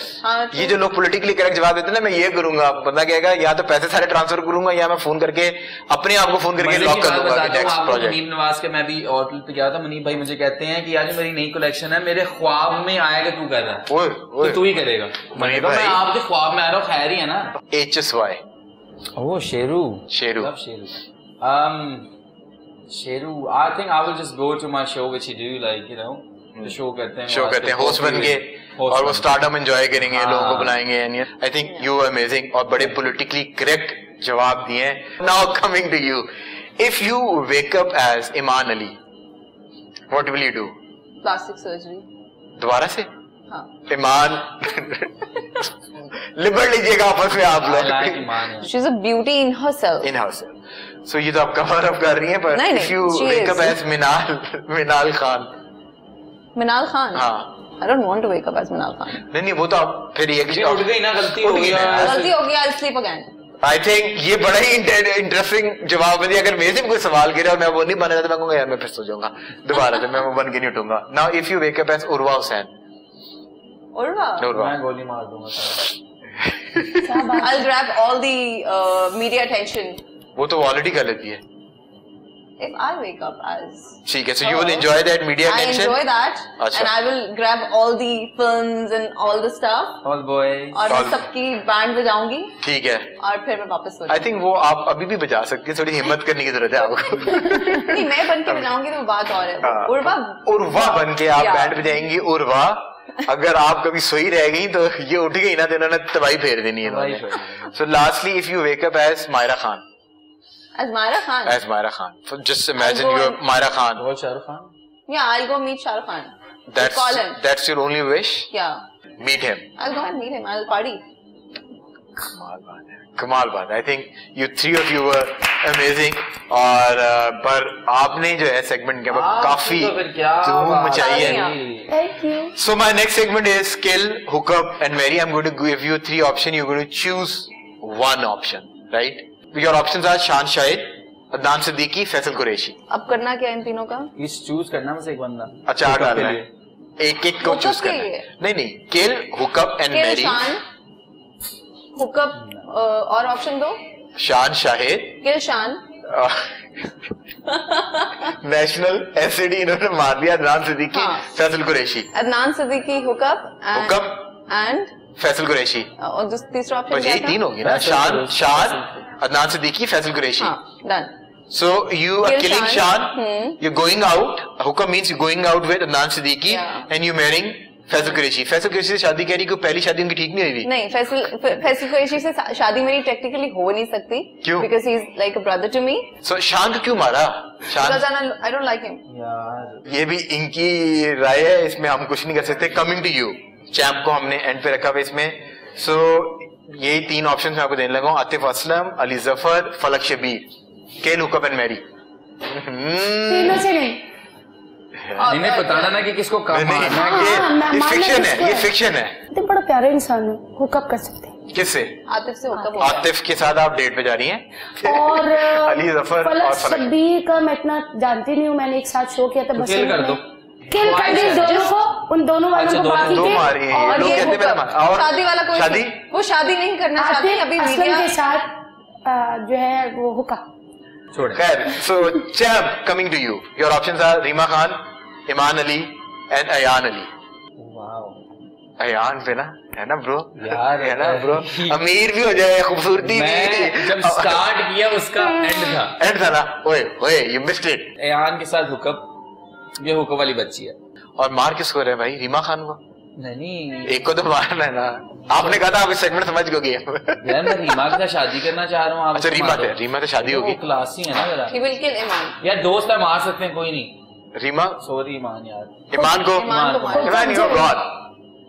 A: ये जो लोग politically correct जवाब देते हैं ना, मैं ये करूंगा, बंदा कहेगा या तो पैसे सारे ट्रांसफर करूंगा या मैं फोन करके अपने आप को फोन करके लॉक कर दूंगा नेक्स्ट प्रोजेक्ट।
C: मुनीब नवाज के मैं भी आउटलेट पे गया था, मुनीब भाई मुझे कहते हैं कि यार मेरी नई कलेक्शन है, मेरे ख्वाब में आएगा तू कर रहा है, तो तू ही करेगा।
A: मुनीब भाई
C: मैं आपके ख्वाब में आ रहा हूँ, खैर ही है ना।
A: HSY
C: oh Sheru,
A: Sheru,
C: Sheru, I think I will just go to my show which you do, like you know, show करते हैं
A: होस्ट बन के, और वो स्टारडम एंजॉय करेंगे, लोगों को बुलाएंगे। I think you are amazing और बड़े पॉलिटिकली करेक्ट जवाब दिए हैं। Now coming to you, if you wake up as Iman Ali what will you do?
D: Plastic surgery.
A: दोबारा से? ईमान लिबड़ लीजिएगा आपस में आप लोग।
D: She's a beauty in herself.
A: In herself. So ये तो आप कवर अप कर रही हैं, पर
D: नहीं,
A: if you wake up as मिनाल खान।
D: मिनाल खान?
A: हाँ।
D: I don't want to wake up as मिनाल खान।
A: नहीं वो तो आप फिर ये
C: उठ गई ना, गलती हो गई,
D: I'll sleep again.
A: I think ये बड़ा ही इंटरेस्टिंग जवाब है। अगर मेरे से कोई सवाल गिरा और मैं वो नहीं बना तो मैं कहूँगा यार मैं फिर सो जाऊंगा दोबारा से, मैं वो बन के नहीं उठूंगा। Now if you wake up as Urwa Hussain.
D: Urwa?
C: मैं गोली मार दूंगा।
D: I'll grab all the media attention.
A: वो तो ऑलरेडी कर लेती है।
D: If I wake up as
A: ठीक है, so you will enjoy that media attention.
D: I enjoy that, and I will grab all the films and all the stuff.
C: All boys.
D: और मैं सबकी बैंड बजाऊंगी।
A: ठीक है।
D: और फिर मैं वापस सो
A: जाऊंगी। I think वो आप अभी भी बजा सकती हैं, थोड़ी हिम्मत करने की जरूरत है आपको।
D: नहीं, मैं बन के बजाऊंगी तो बात और है।
A: उर्वा बन के आप बैंड बजाएंगी। उर्वा अगर आप कभी सोई रह गई तो ये उठ गई ना तो इन्होंने तबाही फेर देनी है। So lastly, if you wake up as Myra Khan.
D: As Myra Khan?
A: As Myra Khan. So just imagine you're Myra Khan.
C: Or Shah Rukh Khan?
D: Yeah, I'll go meet Shah Rukh Khan.
A: Call him. That's your only wish?
D: Yeah.
A: Meet him.
D: I'll go and meet him. I'll party.
A: कमाल बात है। I think you three of you were amazing। और पर आपने जो है segment के बाद काफी धूम मचाई है।
B: Thank you.
A: So my next segment is kill, hook up and marry. I'm going to give you 3 options. You're going to choose one option, right? Your options are शान शाहिद, अदनान सिद्दीकी, फैसल कुरैशी।
D: अब करना क्या इन तीनों का?
C: इस चूज करना मुझसे एक बंदा।
A: अच्छा डालना है। एक को चूज करना है। नहीं kill, hook up and marry.
D: Hook up और ऑप्शन दो।
A: शान शाहिद।
D: किल शान।
A: नेशनल एसडी इन्होंने मार दिया। Adnan Siddiqui, Faisal Qureshi.
D: Adnan Siddiqui, hook up and
A: Faisal Qureshi.
D: और तीसरा ऑप्शन
A: बस यही 3 होगी ना। शान, Adnan Siddiqui, Faisal Qureshi.
D: Done.
A: So you are killing Shan. You're going out. Hookah means you're going out with Adnan Siddiqui and you're marrying Faisal Qureshi. Faisal Qureshi से शादी कह रही कि पहली शादी उनकी ठीक नहीं हुई थी।
D: नहीं, फैसल कुरैशी से शादी मेरी टेक्निकली हो नहीं सकती।
A: क्यों?
D: Because he is like a brother to me.
A: So शान को क्यों मारा?
D: Because I don't like him.
A: यार ये भी इनकी राय है, इसमें हम कुछ नहीं कर सकते। कमिंग टू यू, चैंप को हमने एंड पे रखा हुआ इसमें। सो यही 3 ऑप्शन मैं आपको देने लगा हूँ। आतिफ असलम, अली जफर, फलक शबीर। किल, हुक अप एंड मैरी।
B: तीनों से नहीं।
C: इन्हें बताना ना कि किसको कब मारना है।
A: ये फिक्शन है, ये फिक्शन है।
B: तुम बड़ा प्यारा इंसान हो, हुकअप कर सकते हैं।
A: किससे?
D: आतिफ से हुकअप।
A: आतिफ के साथ आप डेट पे जा रही हैं।
B: और
A: अली जफर और फलक
B: शबीर का मैं इतना जानती नहीं हूँ, मैंने एक साथ शो किया था। बस
C: किल कर दो।
B: किल कर दी दोनों को, उन दोनों वालों को बाकी
A: दो मारी हैं।
B: और
A: लोग कहते हैं और
D: शादी वाला कोई
A: शादी,
D: वो शादी नहीं करना चाहते अभी मीडिया
B: के साथ जो है वो हुक्का।
A: खैर, so champ, coming to you. Your options are Reema Khan, Iman Ali and Ayan Ali. Ayan पे ना है ना ब्रो,
C: यार
A: है ना ब्रो, अमीर भी हो जाए, खूबसूरती भी।
C: जब स्टार्ट किया उसका
A: एंड था ना। ओए you missed it।
C: अयान के साथ हुकअप, ये हुकअप वाली बच्ची है।
A: और मार किसको रहे भाई? रीमा खान को?
C: नहीं,
A: एक को तो मारना है ना। आपने कहा था आप इस सेगमेंट समझ गए।
C: यार मैं रीमा के साथ शादी करना चाह रहा हूँ।
A: अच्छा रीमा तो शादी होगी।
C: क्लासी है ना जरा।
D: He will kill इमान।
C: यार दोस्त है, मार सकते हैं, कोई नहीं।
A: रीमा,
C: सॉरी ईमान यार।
A: ईमान को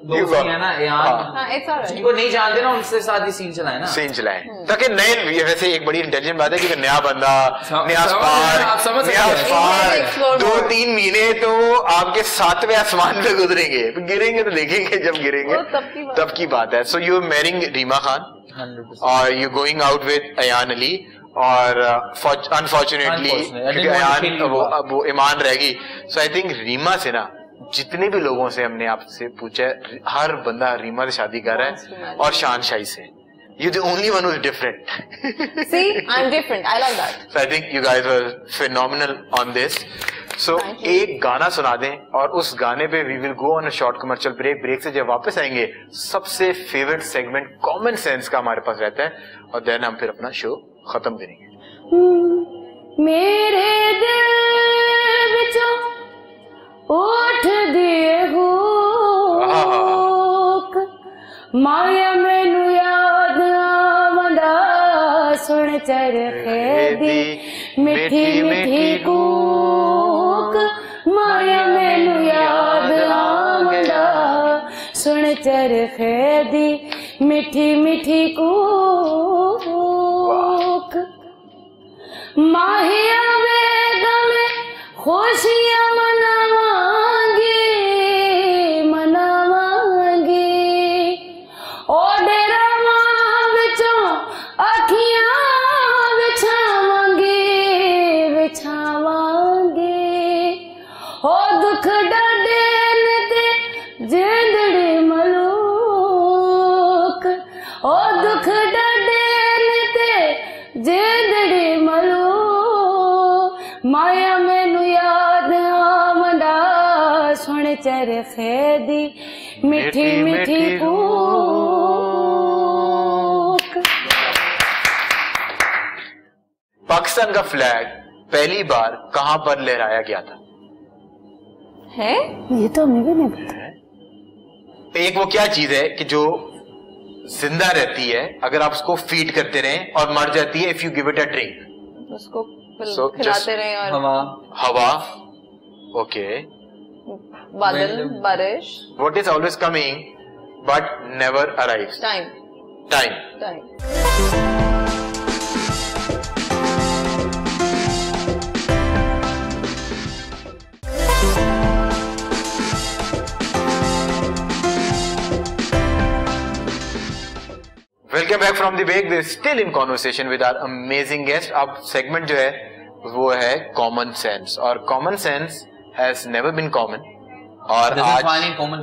C: दोस्त है ना ईमान, जिनको नहीं जानते ना उनसे साथ ही सीन चलाए ना।
A: सीन चलाए ताकि नए, वैसे एक बड़ी इंटेलिजेंट बात है कि नया बंदा, नया स्पार्क, 2-3 महीने तो आपके 7वें आसमान पे गुजरेंगे, गिरेंगे तो देखेंगे जब गिरेंगे तब की बात है। So you are marrying Reema Khan और you going out with Ayaan Ali और अनफॉर्चुनेटली अयान वो ईमान रहेगी। सो आई थिंक रीमा से ना जितने भी लोगों से हमने आपसे पूछा है, हर बंदा रीमा से शादी कर रहा है और शान शाही से। You're the only one who's different.
D: See, I'm different. I like that.
A: So I think you guys were phenomenal on this. So एक गाना सुना दें और उस गाने पे we will go on a short commercial break. Break से जब वापस आएंगे सबसे फेवरेट सेगमेंट कॉमन सेंस का हमारे पास रहता है और देन हम फिर अपना शो खत्म करेंगे।
B: मेरे दिल विचों उठ दिए हुक माया मैनू याद आवंदा सुन चरखे दी मिठी मिठी कूक माया मैनू याद आवंदा चरखे दी मिठी मिठी कूक माहिया बेगम खुशियां मनावांगी मनावांगी ओ डेरा मां विचों अखियां विछावांगी विछावांगी ओ दुख डडे ने ते जिंदड़ी मलूक ओ दुख डडे ने ते जिंदड़ी मलूक माया मैनू याद आमदा सुन चरखे दी मिठी मिठी कूक।
A: पाकिस्तान का फ्लैग पहली बार कहां पर लहराया गया था?
D: है
B: ये तो हमें भी नहीं पता।
A: एक वो क्या चीज है कि जो जिंदा रहती है अगर आप उसको फीड करते रहें और मर जाती है if you give it a drink,
D: उसको खिलाते रहे और
A: हवा ओके
D: बादल बारिश
A: what is always coming but never arrives?
D: Time
A: time.
D: Time
A: welcome back from the break. We still in conversation with our amazing guest. अब सेगमेंट जो है वो है कॉमन सेंस, और common sense has never been common, और आज
C: finding common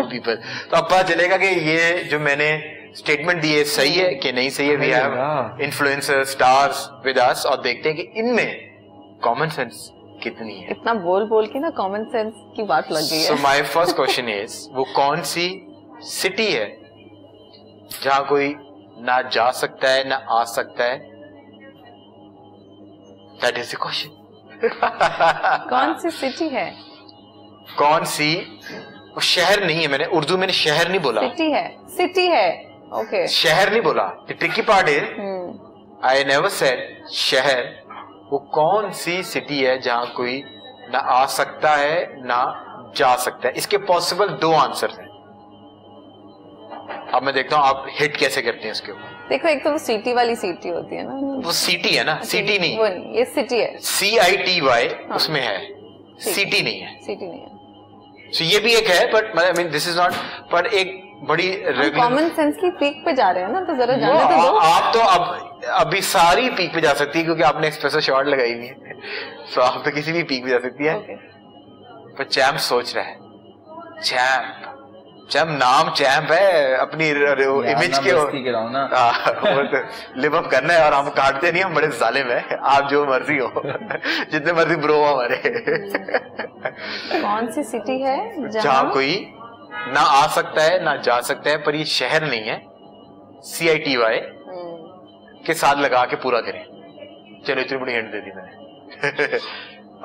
C: people
A: तो अब पता चलेगा कि ये जो मैंने स्टेटमेंट दी है सही है कि नहीं सही है। We have influencers stars with us, और देखते हैं कि इनमें कॉमन सेंस कितनी है।
D: इतना बोल बोल के ना कॉमन सेंस की बात लग गई है।
A: So my first question is, वो कौन सी सिटी है जहां कोई ना जा सकता है ना आ सकता है? That is the question.
D: कौन सी सिटी है?
A: कौन सी, वो शहर नहीं है, मैंने उर्दू में शहर नहीं बोला,
D: सिटी है। सिटी है ओके
A: शहर नहीं बोला। The tricky part is I never said शहर। वो कौन सी सिटी है जहां कोई ना आ सकता है ना जा सकता है? इसके पॉसिबल दो आंसर हैं। अब मैं देखता हूँ आप हिट कैसे करते हैं इसके ऊपर।
D: देखो, एक तो वो सिटी वाली सिटी होती है ना,
A: वो सिटी है ना, सिटी नहीं,
D: वो नहीं, ये सिटी है।
A: CITY उसमें है, सिटी नहीं है।
D: सिटी नहीं है।
A: So, ये भी एक है, but I mean this is not, पर एक बड़ी
D: कॉमन सेंस की पीक पे जा रहे हैं ना, तो जरा जाने तो दो।
A: आप तो अब अभी सारी पीक पे जा सकती है क्योंकि आपने एक्सप्रेसो शॉट लगाई हुई है। सो आप तो किसी भी पीक पे जा सकती है। पर चैम्प सोच रहा है, चैम्प नाम चैम्प है, अपनी इमेज के लिव अप करना है, और हम काटते नहीं, हम बड़े जालिम है। आप जो मर्जी हो जितने मर्जी ब्रो हो हमारे।
D: कौन सी सिटी है
A: जहाँ कोई ना आ सकता है ना जा सकता है, पर ये शहर नहीं है। CITY के साथ लगा के पूरा करें। चलो, इतनी बड़ी हिंट दे दी मैंने।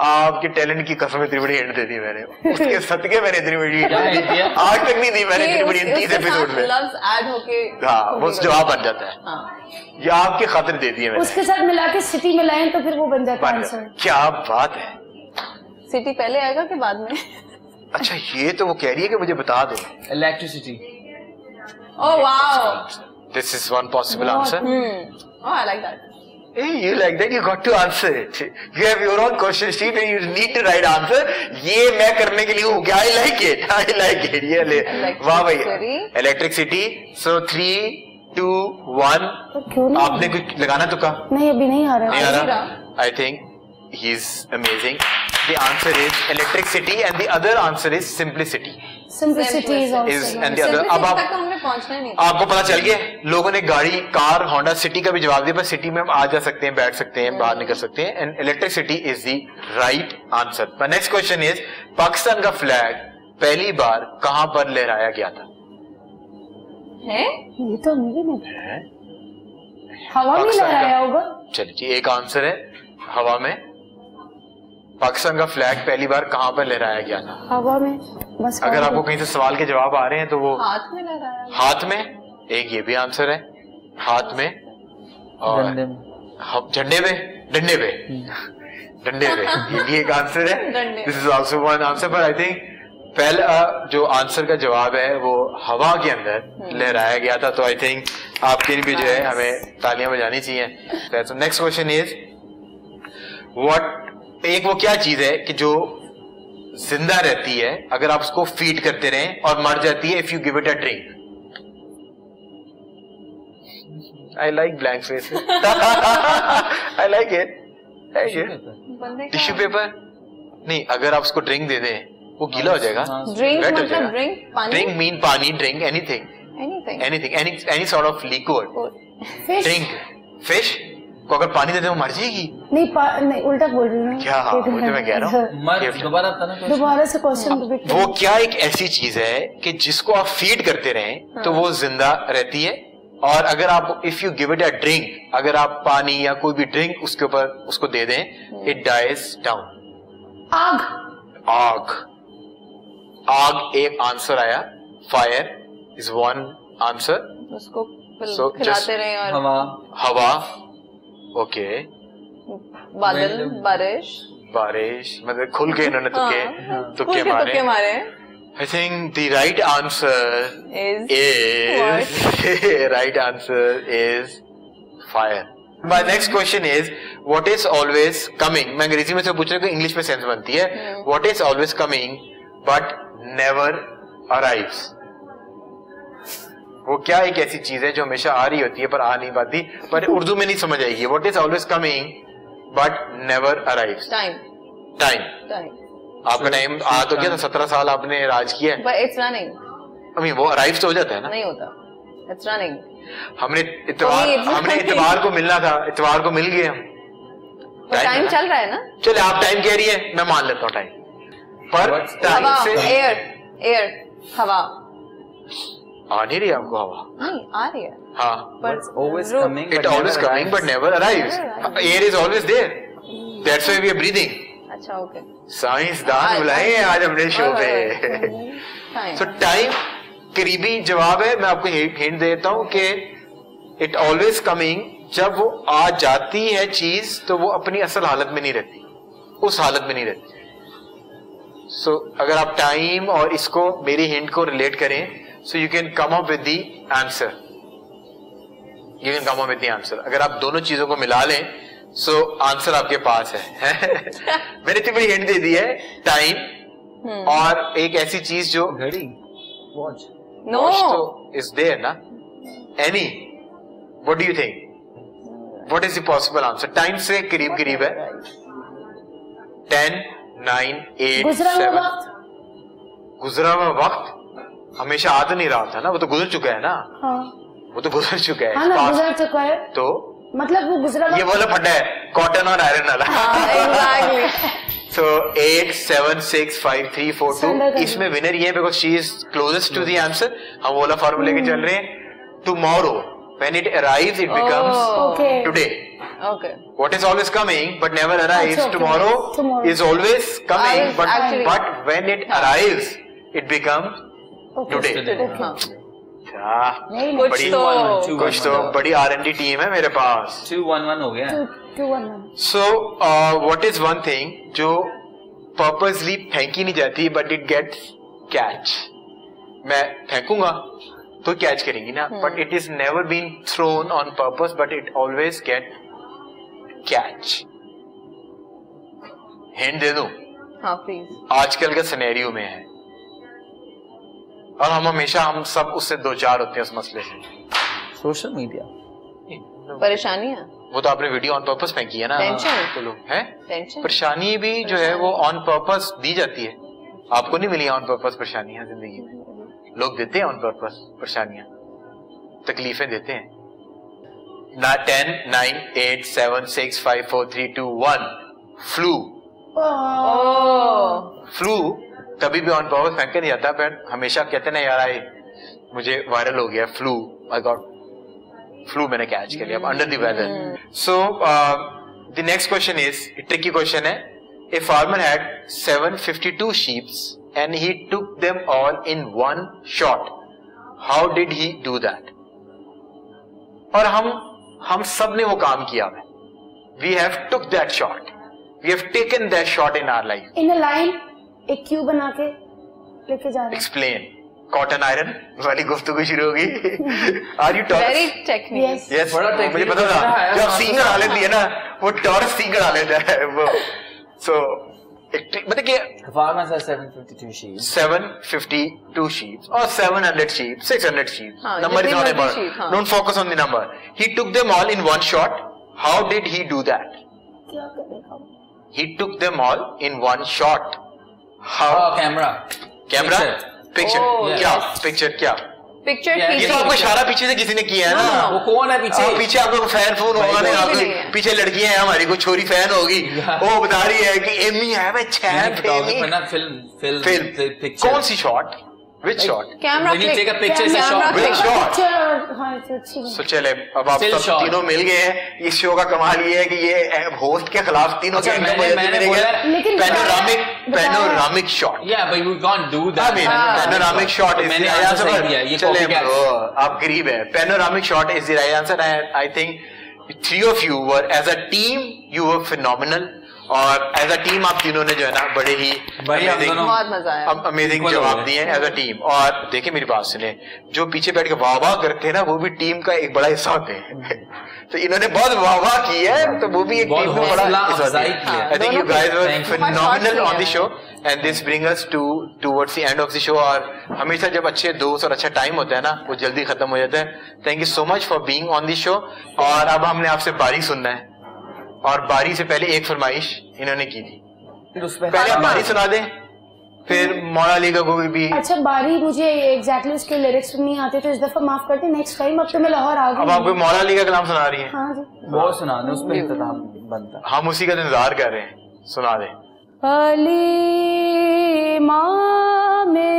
A: आपके टैलेंट की कसम इतनी बड़ी हिंट दे दी मैंने, उसके सदके मैंने इतनी बड़ी आज तक नहीं दी मैंने इतनी बड़ी हिंट 30 एपिसोड में।
D: लफ्ज ऐड होके
A: हाँ, वो जवाब बन जाता है। ये आपकी खातिर दे दी है मैंने।
B: उसके साथ मिला के सिटी मिलाएं तो फिर वो बन जाता है आंसर।
A: क्या बात है।
D: सिटी पहले आएगा कि बाद में?
A: अच्छा, ये तो वो कह रही है कि मुझे बता दो।
C: Electricity.
D: Oh wow,
A: this is one possible answer.
D: Oh I like that.
A: Hey, you like that? You got to answer it. You have your own question sheet and you need to write answer. ये मैं करने के लिए हूँ क्या? I like it. I like it. ये ले, वाह भाई। Electricity. So 3, 2, 1. आपने कुछ लगाना तो कहा?
B: नहीं, अभी नहीं आ रहा।
A: नहीं आ रहा। I think he's amazing. The answer is electricity and the other answer is simplicity.
B: Simplicity is also
A: and the other. अब आप
D: हमने पहुंचना नहीं।
A: आपको पता चल गया, लोगों ने गाड़ी, कार, होंडा सिटी का भी जवाब दिया, पर सिटी में हम आ जा सकते हैं, बैठ सकते हैं, बाहर निकल सकते हैं, and electricity is the right answer. पर नेक्स्ट क्वेश्चन इज, पाकिस्तान का फ्लैग पहली बार कहां पर लहराया गया था?
D: है?
B: ये तो मुझे नहीं पता। हवा में लहराया होगा।
A: चलिए जी, एक आंसर है हवा में। पाकिस्तान का फ्लैग पहली बार कहां पर लहराया गया था?
B: हवा में। बस
A: अगर आपको कहीं से सवाल के जवाब आ रहे हैं तो वो
D: हाथ में लहराया।
A: हाथ में, एक ये भी आंसर है, हाथ में, और झंडे पे, डंडे पे, डंडे पे, ये भी एक आंसर है। This is also one answer, पर आई थिंक पहला जो आंसर का जवाब है वो हवा के अंदर लहराया गया था, तो आई थिंक आपके लिए भी जो है हमें तालियां बजानी चाहिए। तो नेक्स्ट क्वेश्चन इज व्हाट, एक वो क्या चीज है कि जो जिंदा रहती है अगर आप उसको फीड करते रहें और मर जाती है if you give it a drink? I like blank face, I like it. Tissue paper नहीं, अगर आप उसको ड्रिंक दे दें वो गीला हो जाएगा।
D: ड्रिंक मतलब ड्रिंक, पानी,
A: ड्रिंक मीन पानी, drink anything, any sort of liquid. Drink fish को अगर पानी दे दे वो मर जाएगी?
B: नहीं, उल्टा बोल रही हूँ
A: क्या? वो तो मैं कह रहा हूँ,
B: दोबारा से क्वेश्चन रिपीट।
A: वो क्या एक ऐसी चीज है कि जिसको आप फीड करते रहें तो वो जिंदा रहती है, और अगर आप if you give it a drink, अगर आप पानी या कोई भी ड्रिंक उसके ऊपर उसको दे दें, इट डाइज डाउन।
B: आग।
A: आग, आग एक आंसर आया। Fire is one answer.
D: उसको खिलाते रहे। और
C: हवा,
A: हवा, ओके।
D: बादल, बारिश,
A: बारिश, मतलब खुल के इन्होंने तुक्के मारे। I think the right answer is right answer is fire. My next question is what is always coming? मैं अंग्रेजी में से पूछ रहा हूँ, इंग्लिश में सेंस बनती है। What is always coming but never arrives? वो क्या एक ऐसी चीज है जो हमेशा आ रही होती है पर आ नहीं पाती, पर उर्दू में नहीं समझ आएगी। What is always coming but never arrives?
D: Time.
A: Time. आपका टाइम आ तो गया था, 17 साल आपने राज किया है।
D: But it's running.
A: I mean, वो अराइव तो हो जाता है ना?
D: नहीं होता, it's running.
A: हमने इतवार को मिलना था, इतवार को मिल गए हम।
D: टाइम चल रहा है ना?
A: चले, आप टाइम कह रही है, मैं मान लेता हूँ टाइम, पर टाइम से
D: एयर, हवा
A: आ नहीं रही आपको? हवा
D: नहीं आ रही है।
A: हाँ,
C: but always coming,
A: it always coming but never arrives. Air is always there. That's why we are breathing.
D: अच्छा, ओके।
A: साइंसदान बुलाए आज हमने शो पे। सो टाइम करीबी जवाब है। मैं आपको हिंट देता हूं कि इट ऑलवेज कमिंग, जब वो आ जाती है चीज तो वो अपनी असल हालत में नहीं रहती, उस हालत में नहीं रहती। सो अगर आप टाइम और इसको मेरी हिंट को रिलेट करें, so you can come up with the answer, you can come up with the answer. अगर आप दोनों चीजों को मिला लें सो आंसर आपके पास है। मैंने इतनी बड़ी हिंट दे दी है, टाइम और एक ऐसी चीज जो
C: घड़ी, वॉच।
D: नो,
A: तो इज देयर ना? Any, what do you think? What is the possible answer? Time से करीब करीब है। 10, 9, 8, 7। गुजरा हुआ वक्त हमेशा आ तो नहीं रहा था ना, वो तो गुजर चुका है ना।
B: हाँ।
A: वो तो गुजर चुका है।
B: हाँ ना, गुजर चुका है।
A: तो
B: मतलब वो गुजरा,
A: ये वाला फटा है, कॉटन और आयरन वाला। So 8, 7, 6, 5, 3, 4, 2। इसमें विनर ये है because she is closest to the answer. हम वाला फॉर्मूले के चल रहे हैं। Tomorrow when it arrives it becomes today.
D: Okay.
A: What is always coming but never arrives? Tomorrow is always coming but when it arrives it becomes today. कुछ तो बड़ी R&D टीम है मेरे पास।
C: 2-1-1 हो गया।
B: 2-1-1।
A: So what is one thing जो purposely फेंकी नहीं जाती but it gets catch? मैं फेंकूंगा तो कैच करेंगी ना, but it is never been thrown on purpose but it always get catch. Hint दे दूं?
D: हाँ प्लीज।
A: आजकल का सिनेरियो में है और हम सब उससे दो चार होते हैं उस मसले से।
C: सोशल मीडिया,
D: परेशानियां।
A: वो तो आपने वीडियो ऑन पर्पस फेंकी है ना।
D: टेंशन
A: तो लोग है, परेशानी भी जो है वो ऑन पर्पस दी जाती है। आपको नहीं मिली ऑन पर्पस परेशानियां जिंदगी में? लोग देते हैं ऑन पर्पस परेशानियां, तकलीफें देते हैं। 10, 9, 8, 7, 6, 5, 4, 3, 2, 1। फ्लू। फ्लू कभी भी ऑन पर्पस फेंका नहीं जाता, पर हमेशा कहते ना यार मुझे वायरल हो गया फ्लू, आई गॉट फ्लू, मैंने कैच कर लिया, under the weather. So the next question is tricky question है। A farmer had 752 sheep and he took them all in one shot. How did he do that? और हम सब ने वो काम किया है। We have took that shot. We have taken that shot in our life.
B: In a line, एक Q बना के लेके जा रहे हैं।
A: एक्सप्लेन। कॉटन आयरन वाली गुफ्तगू शुरू होगी। Are you Taurus?
D: Very technical.
A: Yes, मुझे पता था जब सींग अड़ा लेती है ना वो टॉरस सींग अड़ा लेता है वो। सो मतलब कि
C: 752 sheep
A: 752 sheep or 700 sheep, 600 sheep. Number is not important. Don't focus on the number. He took them all in one shot. How did he do that?
B: क्या करेगा?
A: He took them all in one shot. How?
C: camera.
A: Picture. क्या? Picture क्या?
D: Picture
A: ये तो आपको इशारा पीछे से किसी ने किया है ना।
C: वो कौन है पीछे?
A: पीछे आपको फैन फोन होगा ना, पीछे लड़कियां हैं हमारी, कोई छोरी फैन होगी, वो बता रही है कि एमी है भाई, फिल्म कौन सी shot? Which shot?
D: Camera
C: When you take a picture, it's a
D: camera
C: shot.
A: Which shot?
B: हाँ, अच्छी है।
A: So चले अब आप सब तीनों मिल गए हैं। इस शो का कमाल ये है कि ये होस्ट के खिलाफ तीनों के panoramic shot.
C: Yeah, but we can't do that.
A: Panoramic shot is the right answer. चले आप गरीब है। Panoramic shot is the right answer and I think 3 of you were as a team you were phenomenal और as a team आप तीनों ने जो है ना बड़े ही
D: बहुत मजा आया,
A: अमेजिंग जवाब दिए एज अ टीम। और देखिए मेरी बात सुने, जो पीछे बैठ के वाह वाह करते हैं ना वो भी टीम का एक बड़ा हिस्सा होते हैं। तो इन्होंने बहुत वाह वाह की है तो वो भी एक टीम में बड़ा हिस्सा है। आई think you guys were phenomenal on the show and this bring us towards the end of the show. और हमेशा जब अच्छे दोस्त और अच्छा टाइम होता है ना वो जल्दी खत्म हो जाता है। Thank you so much for being on the show. और अब हमने आपसे बारी सुनना है और बारी से पहले एक फरमाइश इन्होंने की थी, पहले आप बारी सुना दें फिर मौला अली का कोई भी।
B: अच्छा बारी मुझे एग्जैक्टली उसके लिरिक्स नहीं आते तो इस दफा माफ करते, नेक्स्ट टाइम। अब तो मैं लाहौर आ गई। अब
A: आप कोई मौला अली का कलाम सुना रही हैं?
B: हाँ जी
C: वो सुना दे, उस पर इंतजाम बनता।
A: हम उसी का इंतजार कर रहे हैं, सुना दें।
B: अली मामे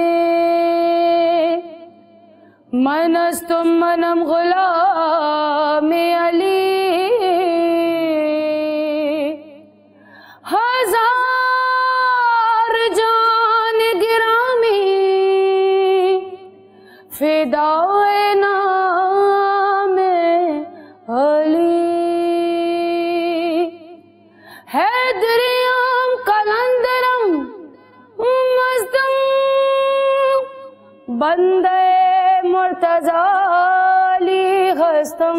B: मनस्तुम मनम गुलाम अली हजार जान गिरामी फिदाए नाम अली हैदरियम कलंदरम मस्तम बंदे मुर्तजा अली खस्तम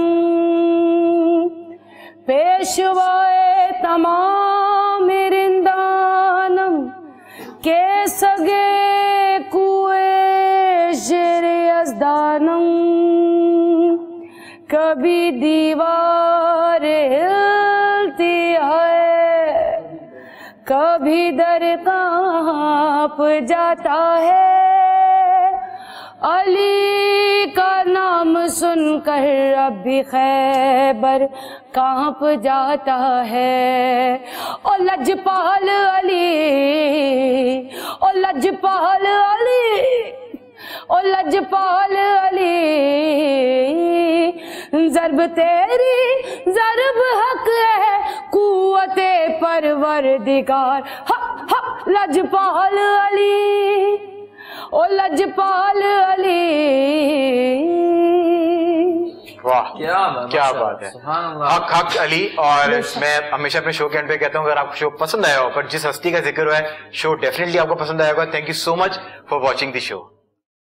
B: पेशवाए तमाम रिंदानम के सगे कुए शेर यज़दानम कभी दीवार हिलती है कभी दर कांप जाता है अली का नाम सुनकर अब भी खैबर कांप जाता है। ओ लजपाल अली, ओ लजपाल अली, ओ लजपाल अली, ज़र्ब तेरी ज़र्ब हक है कुव्वते परवरदिगार। हक हक लजपाल अली, ओ लजपाल अली।
A: वाह क्या बात है, हक हक अली। और मैं हमेशा अपने शो के एंड पे कहता हूँ अगर आपको शो पसंद आया हो, पर जिस हस्ती का जिक्र हुआ है शो डेफिनेटली आपको पसंद आएगा। Thank you so much for watching the show.